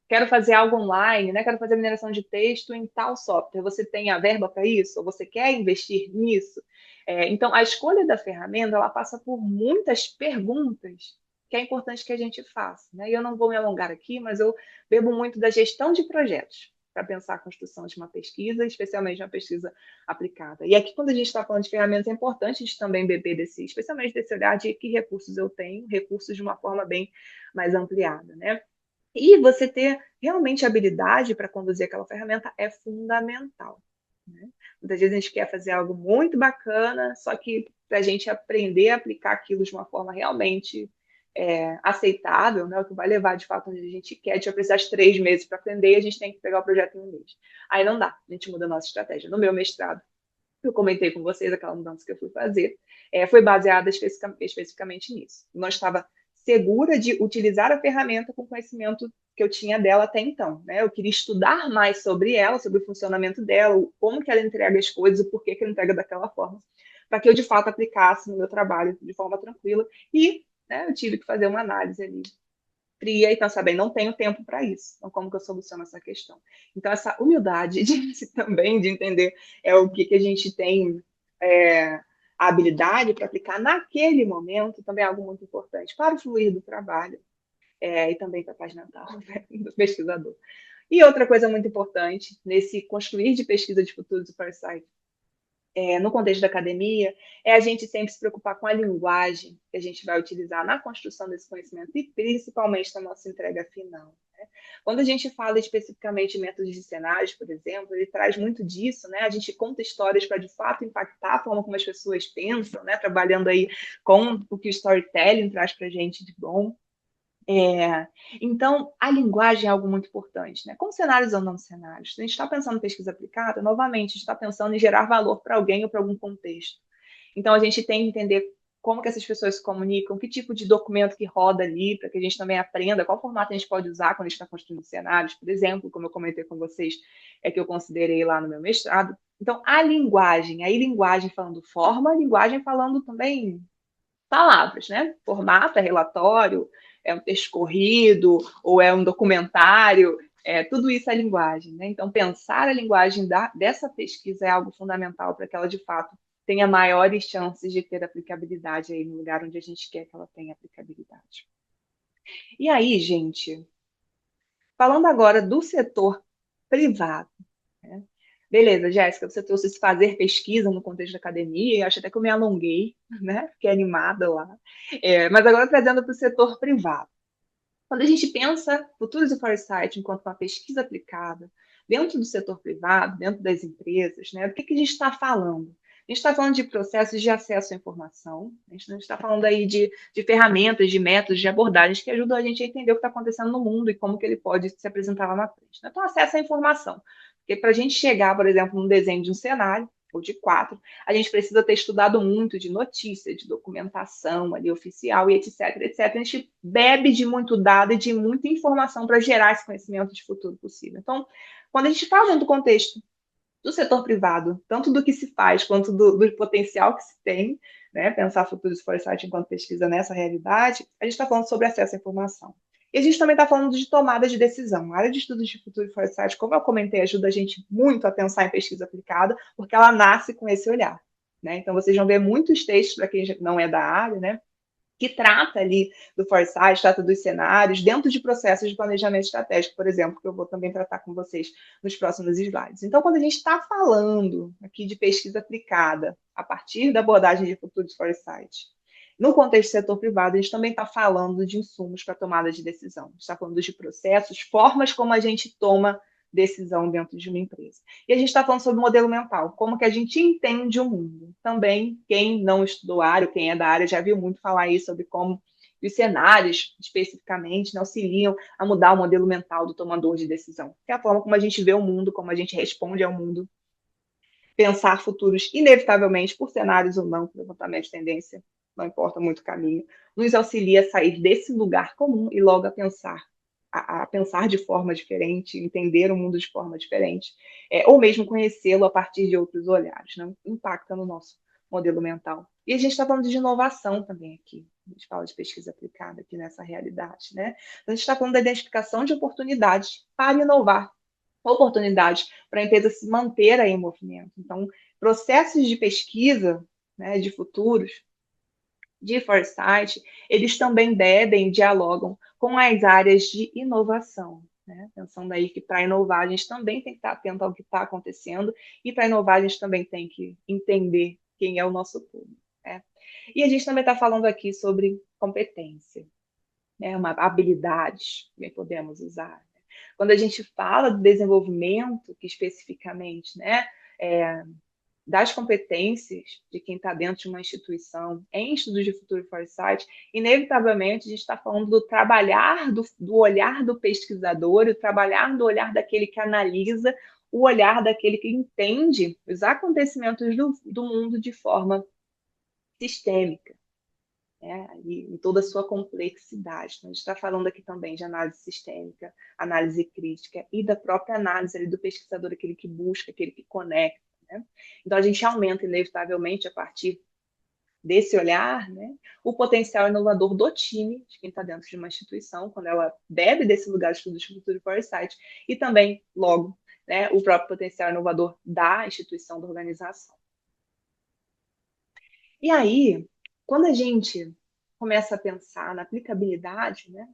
Quero fazer algo online, né? Quero fazer mineração de texto em tal software. Você tem a verba para isso? Ou você quer investir nisso? Então, a escolha da ferramenta, ela passa por muitas perguntas que é importante que a gente faça, né? E eu não vou me alongar aqui, mas eu bebo muito da gestão de projetos para pensar a construção de uma pesquisa, especialmente uma pesquisa aplicada. E aqui, quando a gente está falando de ferramentas, é importante a gente também beber desse, especialmente desse olhar de que recursos eu tenho, recursos de uma forma bem mais ampliada, né? E você ter realmente habilidade para conduzir aquela ferramenta é fundamental. Né? Muitas vezes a gente quer fazer algo muito bacana, só que para a gente aprender a aplicar aquilo de uma forma realmente aceitável, né? O que vai levar de fato onde a gente quer, a gente vai precisar de 3 meses para aprender e a gente tem que pegar o projeto em um mês. Aí não dá, a gente muda a nossa estratégia. No meu mestrado, eu comentei com vocês aquela mudança que eu fui fazer, foi baseada especificamente nisso. Não estava segura de utilizar a ferramenta com o conhecimento que eu tinha dela até então. Né? Eu queria estudar mais sobre ela, sobre o funcionamento dela, como que ela entrega as coisas, o porquê que ela entrega daquela forma, para que eu, de fato, aplicasse no meu trabalho de forma tranquila. E né, eu tive que fazer uma análise ali fria e pensar, bem, não tenho tempo para isso. Então, como que eu soluciono essa questão? Então, essa humildade também de entender o que a gente tem a habilidade para aplicar naquele momento também é algo muito importante para o fluir do trabalho e também para a paz mental né, do pesquisador. E outra coisa muito importante nesse construir de pesquisa de futuros e foresight no contexto da academia, é a gente sempre se preocupar com a linguagem que a gente vai utilizar na construção desse conhecimento e principalmente na nossa entrega final. Né? Quando a gente fala especificamente de métodos de cenários, por exemplo, ele traz muito disso, né? A gente conta histórias para de fato impactar a forma como as pessoas pensam, né? Trabalhando aí com o que o storytelling traz para a gente de bom. Então, a linguagem é algo muito importante, né? Com cenários ou não cenários. Se a gente está pensando em pesquisa aplicada, novamente, a gente está pensando em gerar valor para alguém ou para algum contexto. Então, a gente tem que entender como que essas pessoas se comunicam, que tipo de documento que roda ali, para que a gente também aprenda qual formato a gente pode usar quando a gente está construindo cenários, por exemplo, como eu comentei com vocês, que eu considerei lá no meu mestrado. Então, a linguagem, aí linguagem falando forma, linguagem falando também palavras, né? Formato é relatório, é um texto corrido, ou é um documentário, tudo isso é linguagem, né? Então, pensar a linguagem dessa pesquisa é algo fundamental para que ela, de fato, tenha maiores chances de ter aplicabilidade aí no lugar onde a gente quer que ela tenha aplicabilidade. E aí, gente, falando agora do setor privado, né? Beleza, Jéssica, você trouxe esse fazer pesquisa no contexto da academia, e acho até que eu me alonguei, né? Fiquei animada lá. Mas agora trazendo para o setor privado. Quando a gente pensa futuros e foresight enquanto uma pesquisa aplicada dentro do setor privado, dentro das empresas, né? O que a gente está falando? A gente está falando de processos de acesso à informação, a gente não está falando aí de ferramentas, de métodos, de abordagens que ajudam a gente a entender o que está acontecendo no mundo e como que ele pode se apresentar lá na frente. Né? Então, acesso à informação. Porque para a gente chegar, por exemplo, num desenho de um cenário, ou de 4, a gente precisa ter estudado muito de notícia, de documentação ali oficial e etc, etc. A gente bebe de muito dado e de muita informação para gerar esse conhecimento de futuro possível. Então, quando a gente está dentro do contexto do setor privado, tanto do que se faz quanto do potencial que se tem, né, pensar futuros foresight enquanto pesquisa nessa realidade, a gente está falando sobre acesso à informação. E a gente também está falando de tomada de decisão. A área de estudos de futuro e foresight, como eu comentei, ajuda a gente muito a pensar em pesquisa aplicada, porque ela nasce com esse olhar. Né? Então, vocês vão ver muitos textos, para quem não é da área, né, que trata ali do foresight, trata dos cenários, dentro de processos de planejamento estratégico, por exemplo, que eu vou também tratar com vocês nos próximos slides. Então, quando a gente está falando aqui de pesquisa aplicada, a partir da abordagem de futuros foresight, no contexto do setor privado, a gente também está falando de insumos para tomada de decisão. A gente está falando de processos, formas como a gente toma decisão dentro de uma empresa. E a gente está falando sobre modelo mental, como que a gente entende o mundo. Também, quem não estudou a área, quem é da área, já viu muito falar aí sobre como Os cenários, especificamente, né, auxiliam a mudar o modelo mental do tomador de decisão, que é a forma como a gente vê o mundo, como a gente responde ao mundo. Pensar futuros, inevitavelmente, por cenários ou não, por levantamento de tendência, não importa muito o caminho, nos auxilia a sair desse lugar comum e logo a pensar de forma diferente, entender o mundo de forma diferente, ou mesmo conhecê-lo a partir de outros olhares, né? Impacta no nosso modelo mental. E a gente está falando de inovação também aqui. A gente fala de pesquisa aplicada aqui nessa realidade, né? A gente está falando da identificação de oportunidades para inovar, oportunidades para a empresa se manter aí em movimento. Então, processos de pesquisa, né, de futuros, de foresight, eles também devem, dialogam com as áreas de inovação. Né? Pensando aí que para inovar a gente também tem que estar atento ao que está acontecendo e para inovar a gente também tem que entender quem é o nosso público. Né? E a gente também está falando aqui sobre competência, né? Uma habilidades que podemos usar. Quando a gente fala do desenvolvimento, que especificamente, né, das competências de quem está dentro de uma instituição em estudos de futuro e foresight, inevitavelmente a gente está falando do trabalhar, do olhar do pesquisador, o trabalhar do olhar daquele que analisa, o olhar daquele que entende os acontecimentos do mundo de forma sistêmica, né, e em toda a sua complexidade. Então, a gente está falando aqui também de análise sistêmica, análise crítica e da própria análise ali do pesquisador, aquele que busca, aquele que conecta. Né? Então, a gente aumenta, inevitavelmente, a partir desse olhar, né, o potencial inovador do time, de quem está dentro de uma instituição, quando ela bebe desse lugar de estudo de futuro e foresight, e também, logo, né, o próprio potencial inovador da instituição, da organização. E aí, quando a gente começa a pensar na aplicabilidade, né,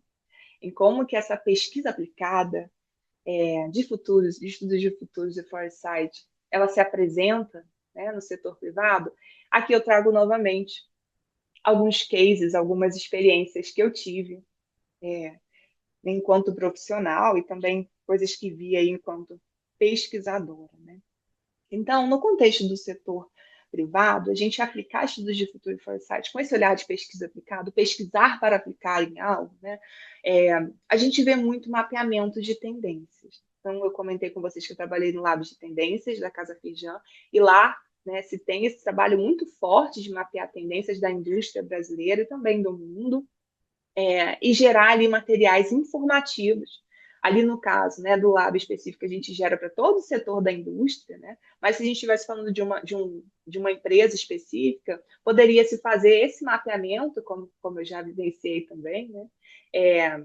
em como que essa pesquisa aplicada de futuros, de estudos de futuros e foresight, ela se apresenta, né, no setor privado, aqui eu trago novamente alguns cases, algumas experiências que eu tive enquanto profissional e também coisas que vi aí enquanto pesquisadora. Né? Então, no contexto do setor privado, a gente aplicar estudos de futuro e foresight com esse olhar de pesquisa aplicado, pesquisar para aplicar em algo, né? A gente vê muito mapeamento de tendências. Então, eu comentei com vocês que eu trabalhei no Lab de Tendências da Casa Firjan, e lá, né, se tem esse trabalho muito forte de mapear tendências da indústria brasileira e também do mundo, e gerar ali materiais informativos. Ali no caso, né, do lab específico, a gente gera para todo o setor da indústria, né? Mas se a gente estivesse falando de uma empresa específica, poderia se fazer esse mapeamento, como eu já vivenciei também, né?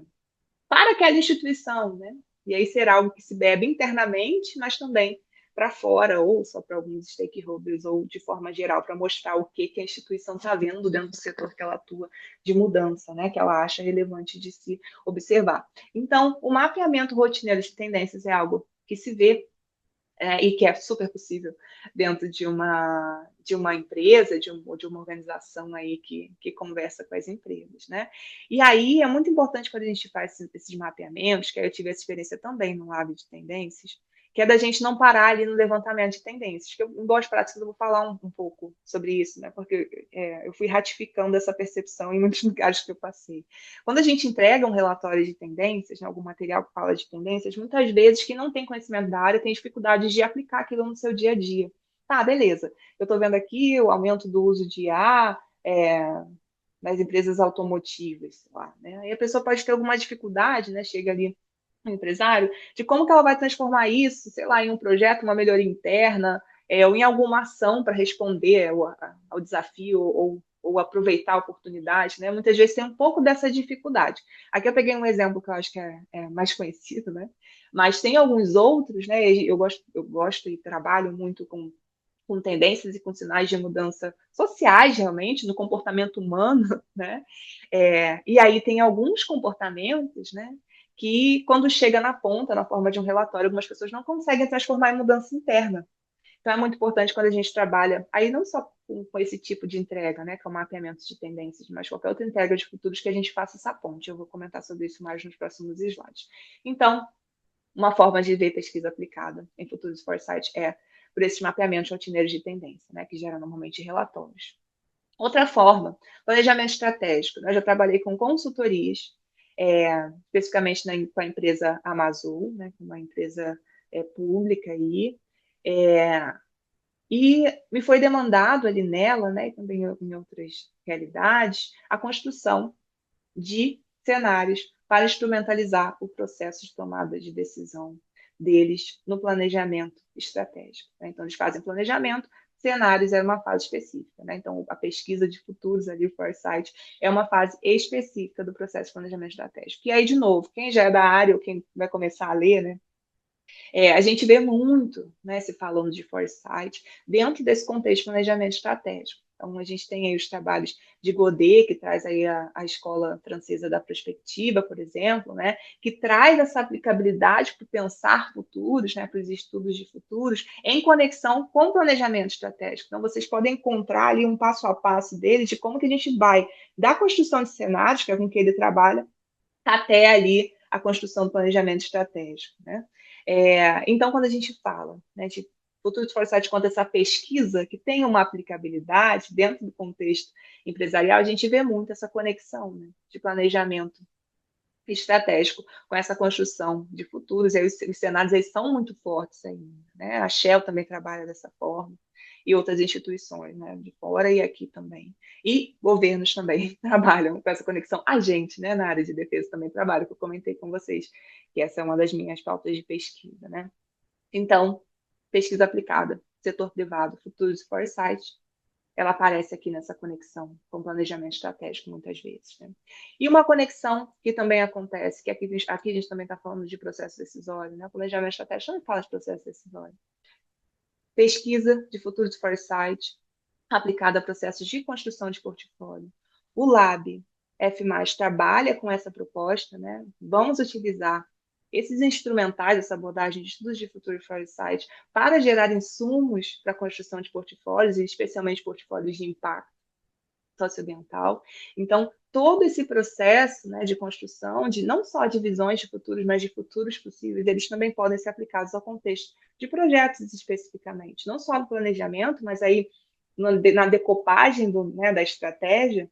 Para aquela instituição, né? E aí será algo que se bebe internamente, mas também para fora, ou só para alguns stakeholders, ou de forma geral, para mostrar o que a instituição está vendo dentro do setor que ela atua de mudança, né? Que ela acha relevante de se observar. Então, o mapeamento rotineiro de tendências é algo que se vê e que é super possível dentro de uma empresa, de uma organização aí que conversa com as empresas, né? E aí é muito importante quando a gente faz esses mapeamentos, que aí eu tive essa experiência também no Lab de Tendências, que é da gente não parar ali no levantamento de tendências, que eu, em boas práticas, eu vou falar um pouco sobre isso, né? Porque eu fui ratificando essa percepção em muitos lugares que eu passei. Quando a gente entrega um relatório de tendências, né, algum material que fala de tendências, muitas vezes quem não tem conhecimento da área tem dificuldades de aplicar aquilo no seu dia a dia. Tá, beleza. Eu estou vendo aqui o aumento do uso de IA nas empresas automotivas, sei lá, né? Aí a pessoa pode ter alguma dificuldade, né? Chega ali um empresário, de como que ela vai transformar isso, sei lá, em um projeto, uma melhoria interna, ou em alguma ação para responder ao desafio ou aproveitar a oportunidade, né? Muitas vezes tem um pouco dessa dificuldade. Aqui eu peguei um exemplo que eu acho que é mais conhecido, né? Mas tem alguns outros, né? Eu gosto e trabalho muito com tendências e com sinais de mudança sociais, realmente, no comportamento humano, né? E aí tem alguns comportamentos, né? Que quando chega na ponta, na forma de um relatório, algumas pessoas não conseguem transformar em mudança interna. Então é muito importante quando a gente trabalha, aí não só com esse tipo de entrega, né, que é o mapeamento de tendências, mas qualquer outra entrega de futuros que a gente faça essa ponte. Eu vou comentar sobre isso mais nos próximos slides. Então, uma forma de ver pesquisa aplicada em futuros foresight por esses mapeamentos rotineiros de tendência, né, que geram normalmente relatórios. Outra forma, planejamento estratégico. Eu já trabalhei com consultorias, especificamente com a empresa Amazon, né, que é uma empresa pública aí, é, e me foi demandado ali nela, né, e também em outras realidades, a construção de cenários para instrumentalizar o processo de tomada de decisão deles no planejamento estratégico, né? Então, eles fazem planejamento, cenários é uma fase específica, né? Então, a pesquisa de futuros ali, o foresight, é uma fase específica do processo de planejamento estratégico. E aí, de novo, quem já é da área ou quem vai começar a ler, né, a gente vê muito, né, se falando de foresight, dentro desse contexto de planejamento estratégico. Então, a gente tem aí os trabalhos de Godet, que traz aí a escola francesa da perspectiva, por exemplo, né, que traz essa aplicabilidade para o pensar futuros, né, para os estudos de futuros, em conexão com o planejamento estratégico. Então, vocês podem encontrar ali um passo a passo dele de como que a gente vai da construção de cenários, que é com que ele trabalha, até ali a construção do planejamento estratégico, né? Então, quando a gente fala, né, de futuro de foresight quanto a essa pesquisa que tem uma aplicabilidade dentro do contexto empresarial, a gente vê muito essa conexão, né, de planejamento estratégico com essa construção de futuros. E aí os cenários eles são muito fortes ainda, né? A Shell também trabalha dessa forma e outras instituições, né, de fora e aqui também. E governos também trabalham com essa conexão. A gente, né, na área de defesa também trabalha, que eu comentei com vocês, que essa é uma das minhas pautas de pesquisa, né? Então, pesquisa aplicada, setor privado, futuros e foresight, ela aparece aqui nessa conexão com planejamento estratégico muitas vezes. Né? E uma conexão que também acontece, que aqui a gente também está falando de processo decisório, né? O planejamento estratégico também fala de processo decisório. Pesquisa de futuro de foresight aplicada a processos de construção de portfólio. O Lab F+, trabalha com essa proposta, né? Vamos utilizar esses instrumentais, essa abordagem de estudos de futuro e foresight, para gerar insumos para a construção de portfólios, e especialmente portfólios de impacto socioambiental. Então, todo esse processo, né, de construção, de não só de visões de futuros, mas de futuros possíveis, eles também podem ser aplicados ao contexto de projetos especificamente, não só no planejamento, mas aí na decopagem né, da estratégia,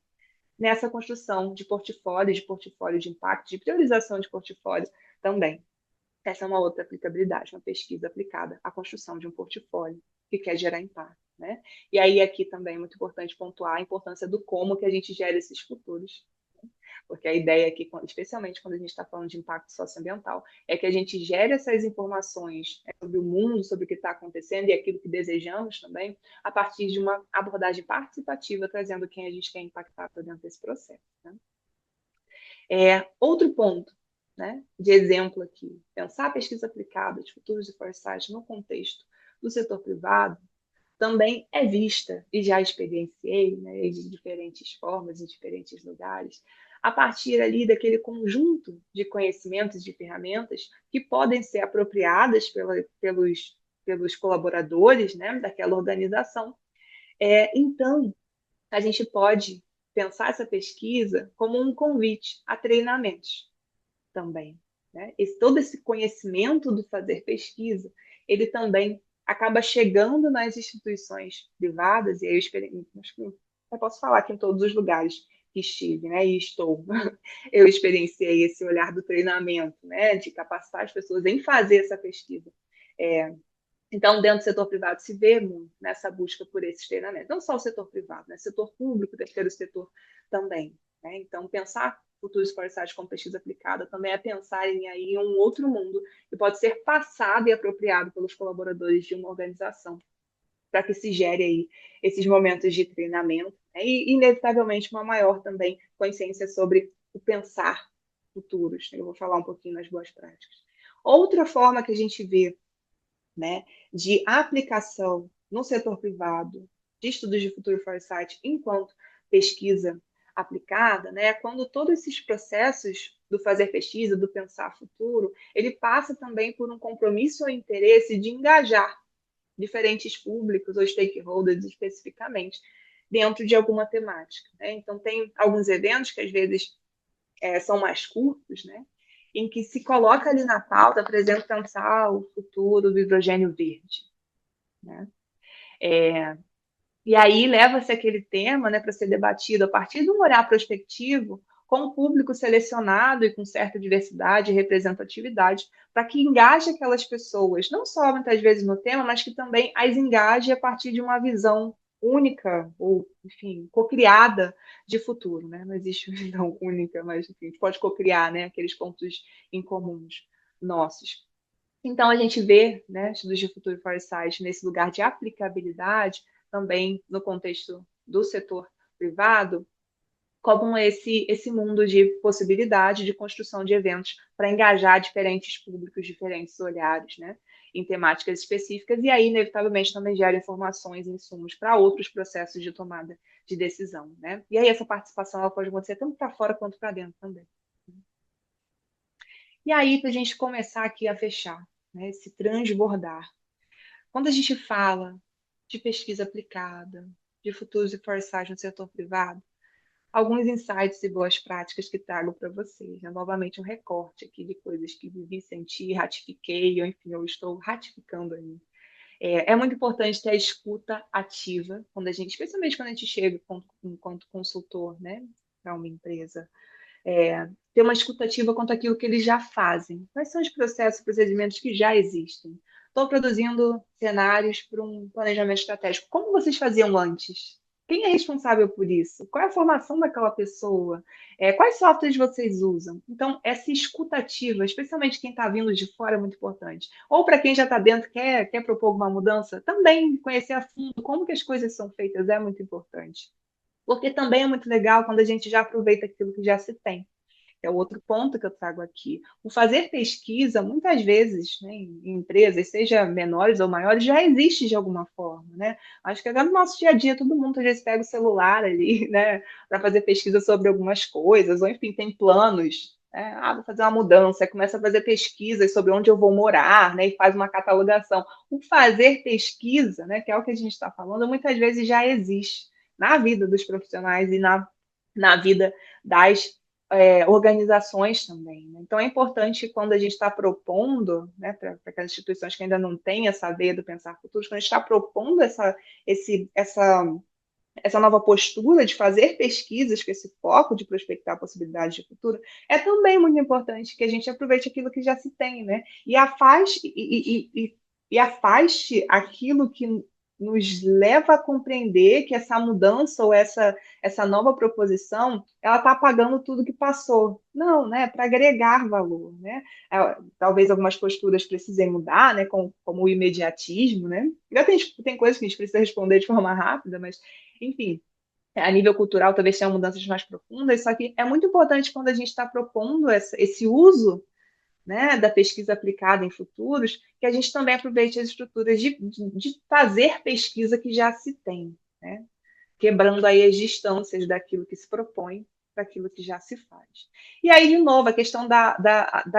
nessa construção de portfólio de impacto, de priorização de portfólio também. Essa é uma outra aplicabilidade, uma pesquisa aplicada à construção de um portfólio que quer gerar impacto. Né? E aí aqui também é muito importante pontuar a importância do como que a gente gera esses futuros. Porque a ideia aqui, especialmente quando a gente está falando de impacto socioambiental, é que a gente gere essas informações sobre o mundo, sobre o que está acontecendo e aquilo que desejamos também, a partir de uma abordagem participativa, trazendo quem a gente quer impactar para dentro desse processo. Né? Outro ponto, né, de exemplo aqui, pensar a pesquisa aplicada de futuros e foresight no contexto do setor privado também é vista, e já experienciei, né, de diferentes formas, em diferentes lugares, a partir ali daquele conjunto de conhecimentos e de ferramentas que podem ser apropriadas pelos colaboradores, né, daquela organização. Então, a gente pode pensar essa pesquisa como um convite a treinamentos também. Né? Todo esse conhecimento do fazer pesquisa, ele também acaba chegando nas instituições privadas, e aí acho que eu posso falar que em todos os lugares que estive, né, e estou, eu experienciei esse olhar do treinamento, né, de capacitar as pessoas em fazer essa pesquisa. Então, dentro do setor privado se vê muito nessa busca por esses treinamentos. Não só o setor privado, né? Setor público, terceiro setor também. Né? Então, pensar futuros forçados com pesquisa aplicada também é pensar em um outro mundo que pode ser passado e apropriado pelos colaboradores de uma organização para que se gere aí esses momentos de treinamento, né? E, inevitavelmente, uma maior também consciência sobre o pensar futuros. Eu vou falar um pouquinho nas boas práticas. Outra forma que a gente vê, né, de aplicação no setor privado de estudos de futuro foresight enquanto pesquisa aplicada, né, quando todos esses processos do fazer pesquisa, do pensar futuro, ele passa também por um compromisso ou interesse de engajar diferentes públicos ou stakeholders especificamente dentro de alguma temática. Né? Então, tem alguns eventos que às vezes são mais curtos, né? Em que se coloca ali na pauta, por exemplo, pensar o futuro do hidrogênio verde. Né? E aí leva-se aquele tema, né, para ser debatido a partir de um olhar prospectivo, com um público selecionado e com certa diversidade e representatividade, para que engaje aquelas pessoas, não só muitas vezes no tema, mas que também as engaje a partir de uma visão única, ou, enfim, cocriada de futuro, né? Não existe uma visão única, mas, enfim, a gente pode cocriar, né, aqueles pontos em comuns nossos. Então, a gente vê, né, estudos de futuro e foresight nesse lugar de aplicabilidade, também no contexto do setor privado, como esse mundo de possibilidade de construção de eventos para engajar diferentes públicos, diferentes olhares, né, em temáticas específicas, e aí, inevitavelmente, também gera informações e insumos para outros processos de tomada de decisão. Né? E aí, essa participação ela pode acontecer tanto para fora quanto para dentro também. E aí, para a gente começar aqui a fechar, né, esse transbordar. Quando a gente fala de pesquisa aplicada, de futuros e foresight no setor privado, alguns insights e boas práticas que trago para vocês. Né? Novamente, um recorte aqui de coisas que vivi, senti, ratifiquei, ou enfim, eu estou ratificando aí. É muito importante ter a escuta ativa, quando a gente, especialmente quando a gente chega enquanto consultor, né, para uma empresa, ter uma escutativa quanto àquilo que eles já fazem. Quais são os processos e procedimentos que já existem? Estou produzindo cenários para um planejamento estratégico. Como vocês faziam antes? Quem é responsável por isso? Qual é a formação daquela pessoa? Quais softwares vocês usam? Então, essa escutativa, especialmente quem está vindo de fora, é muito importante. Ou para quem já está dentro, quer propor alguma mudança, também conhecer a fundo como que as coisas são feitas é muito importante. Porque também é muito legal quando a gente já aproveita aquilo que já se tem. É o outro ponto que eu trago aqui. O fazer pesquisa, muitas vezes, né, em empresas, seja menores ou maiores, já existe de alguma forma, né? Acho que agora no nosso dia a dia, todo mundo às vezes pega o celular ali, né, para fazer pesquisa sobre algumas coisas, ou enfim, tem planos. Né? Vou fazer uma mudança, começa a fazer pesquisas sobre onde eu vou morar, né, e faz uma catalogação. O fazer pesquisa, né, que é o que a gente está falando, muitas vezes já existe na vida dos profissionais e na vida das organizações também. Né? Então, é importante quando a gente está propondo, né, para aquelas instituições que ainda não têm essa veia do pensar futuros, quando a gente está propondo esse, essa, essa nova postura de fazer pesquisas com esse foco de prospectar possibilidades de futuro, é também muito importante que a gente aproveite aquilo que já se tem, né? E afaste aquilo que nos leva a compreender que essa mudança ou essa nova proposição, ela está apagando tudo que passou. Não, né? Para agregar valor, né? Talvez algumas posturas precisem mudar, né? Como o imediatismo, né? Já tem coisas que a gente precisa responder de forma rápida, mas enfim, a nível cultural talvez tenham mudanças mais profundas, só que é muito importante quando a gente está propondo esse uso, né, da pesquisa aplicada em futuros, que a gente também aproveite as estruturas de fazer pesquisa que já se tem, né, quebrando aí as distâncias daquilo que se propõe para aquilo que já se faz. E aí, de novo, a questão da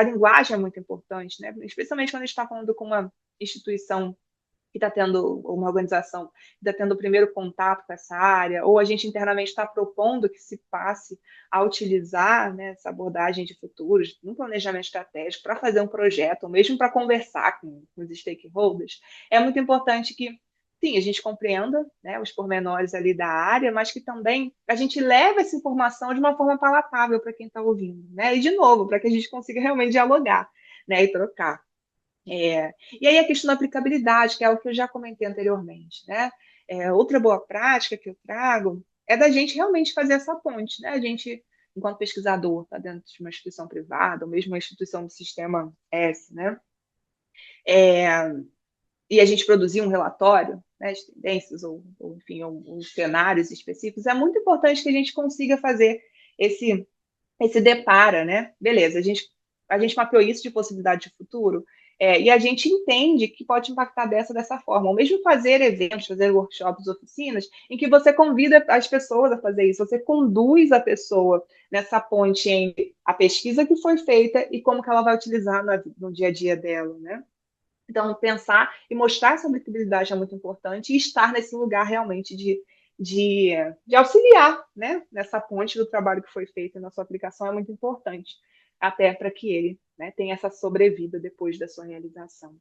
linguagem é muito importante, né, especialmente quando a gente está falando com uma instituição que está tendo uma organização que está tendo o primeiro contato com essa área, ou a gente internamente está propondo que se passe a utilizar, né, essa abordagem de futuros, um planejamento estratégico para fazer um projeto, ou mesmo para conversar com os stakeholders, é muito importante que, sim, a gente compreenda, né, os pormenores ali da área, mas que também a gente leve essa informação de uma forma palatável para quem está ouvindo, né? E, de novo, para que a gente consiga realmente dialogar, né, e trocar. E aí a questão da aplicabilidade, que é o que eu já comentei anteriormente, né? Outra boa prática que eu trago é da gente realmente fazer essa ponte, né? A gente, enquanto pesquisador, está dentro de uma instituição privada, ou mesmo uma instituição do sistema S, né? É, e a gente produzir um relatório, né, de tendências ou enfim, ou cenários específicos, é muito importante que a gente consiga fazer esse, esse depara, né? Beleza, a gente mapeou isso de possibilidade de futuro, e a gente entende que pode impactar dessa forma. Ou mesmo fazer eventos, fazer workshops, oficinas, em que você convida as pessoas a fazer isso, você conduz a pessoa nessa ponte entre a pesquisa que foi feita e como que ela vai utilizar no dia a dia dela, né? Então, pensar e mostrar essa aplicabilidade é muito importante e estar nesse lugar realmente de, de auxiliar, né, nessa ponte do trabalho que foi feito na sua aplicação é muito importante, até para que ele, né, tenha essa sobrevida depois da sua realização.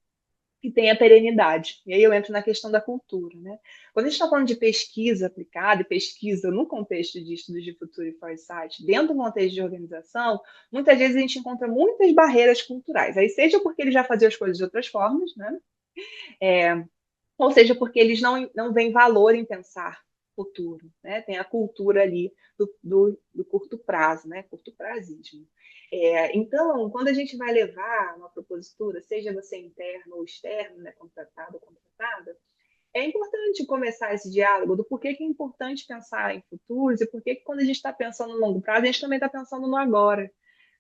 que tenha perenidade. E aí eu entro na questão da cultura, né? Quando a gente está falando de pesquisa aplicada e pesquisa no contexto de estudos de futuro e foresight, dentro do contexto de organização, muitas vezes a gente encontra muitas barreiras culturais. Aí seja porque ele já fazia as coisas de outras formas, né? Ou seja, porque eles não veem valor em pensar futuro, né? Tem a cultura ali do curto prazo, né? Curto prazismo. Então, quando a gente vai levar uma propositura, seja você interno ou externo, né? Contratado ou contratada, é importante começar esse diálogo do porquê que é importante pensar em futuros e porquê que quando a gente está pensando no longo prazo, a gente também está pensando no agora,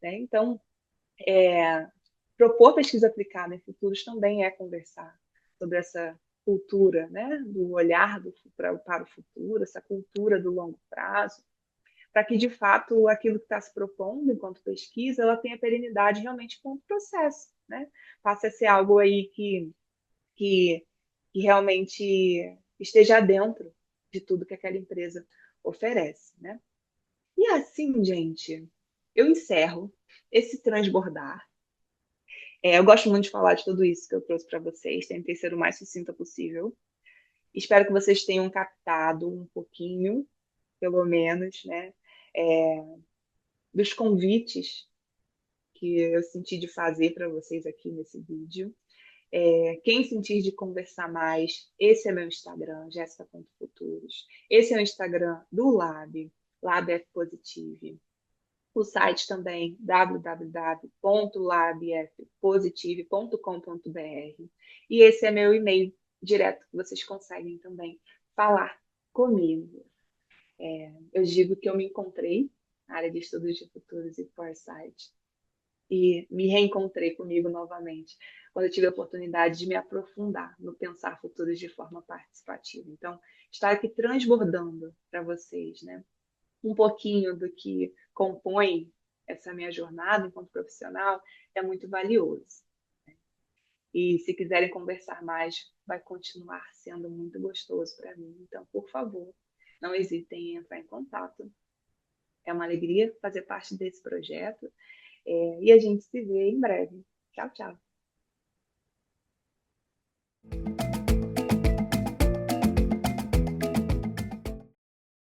né? Então, propor pesquisa aplicada em futuros também é conversar sobre essa cultura, né, do olhar para o futuro, essa cultura do longo prazo, para que, de fato, aquilo que está se propondo enquanto pesquisa, ela tenha perenidade realmente com o processo, né? Passe a ser algo aí que, que realmente esteja dentro de tudo que aquela empresa oferece, né? E assim, gente, eu encerro esse transbordar. Eu gosto muito de falar de tudo isso que eu trouxe para vocês, tentei ser o mais sucinta possível. Espero que vocês tenham captado um pouquinho, pelo menos, né, é, dos convites que eu senti de fazer para vocês aqui nesse vídeo. Quem sentir de conversar mais, esse é meu Instagram, jessica.futuros. Esse é o Instagram do Lab, Lab F Positive. O site também, www.labfpositive.com.br. E esse é meu e-mail direto, que vocês conseguem também falar comigo. Eu digo que eu me encontrei na área de estudos de futuros e foresight e me reencontrei comigo novamente quando eu tive a oportunidade de me aprofundar no pensar futuros de forma participativa. Então, estar aqui transbordando para vocês, né? Um pouquinho do que compõe essa minha jornada enquanto profissional é muito valioso. E se quiserem conversar mais, vai continuar sendo muito gostoso para mim. Então, por favor, não hesitem em entrar em contato. É uma alegria fazer parte desse projeto e a gente se vê em breve. Tchau, tchau.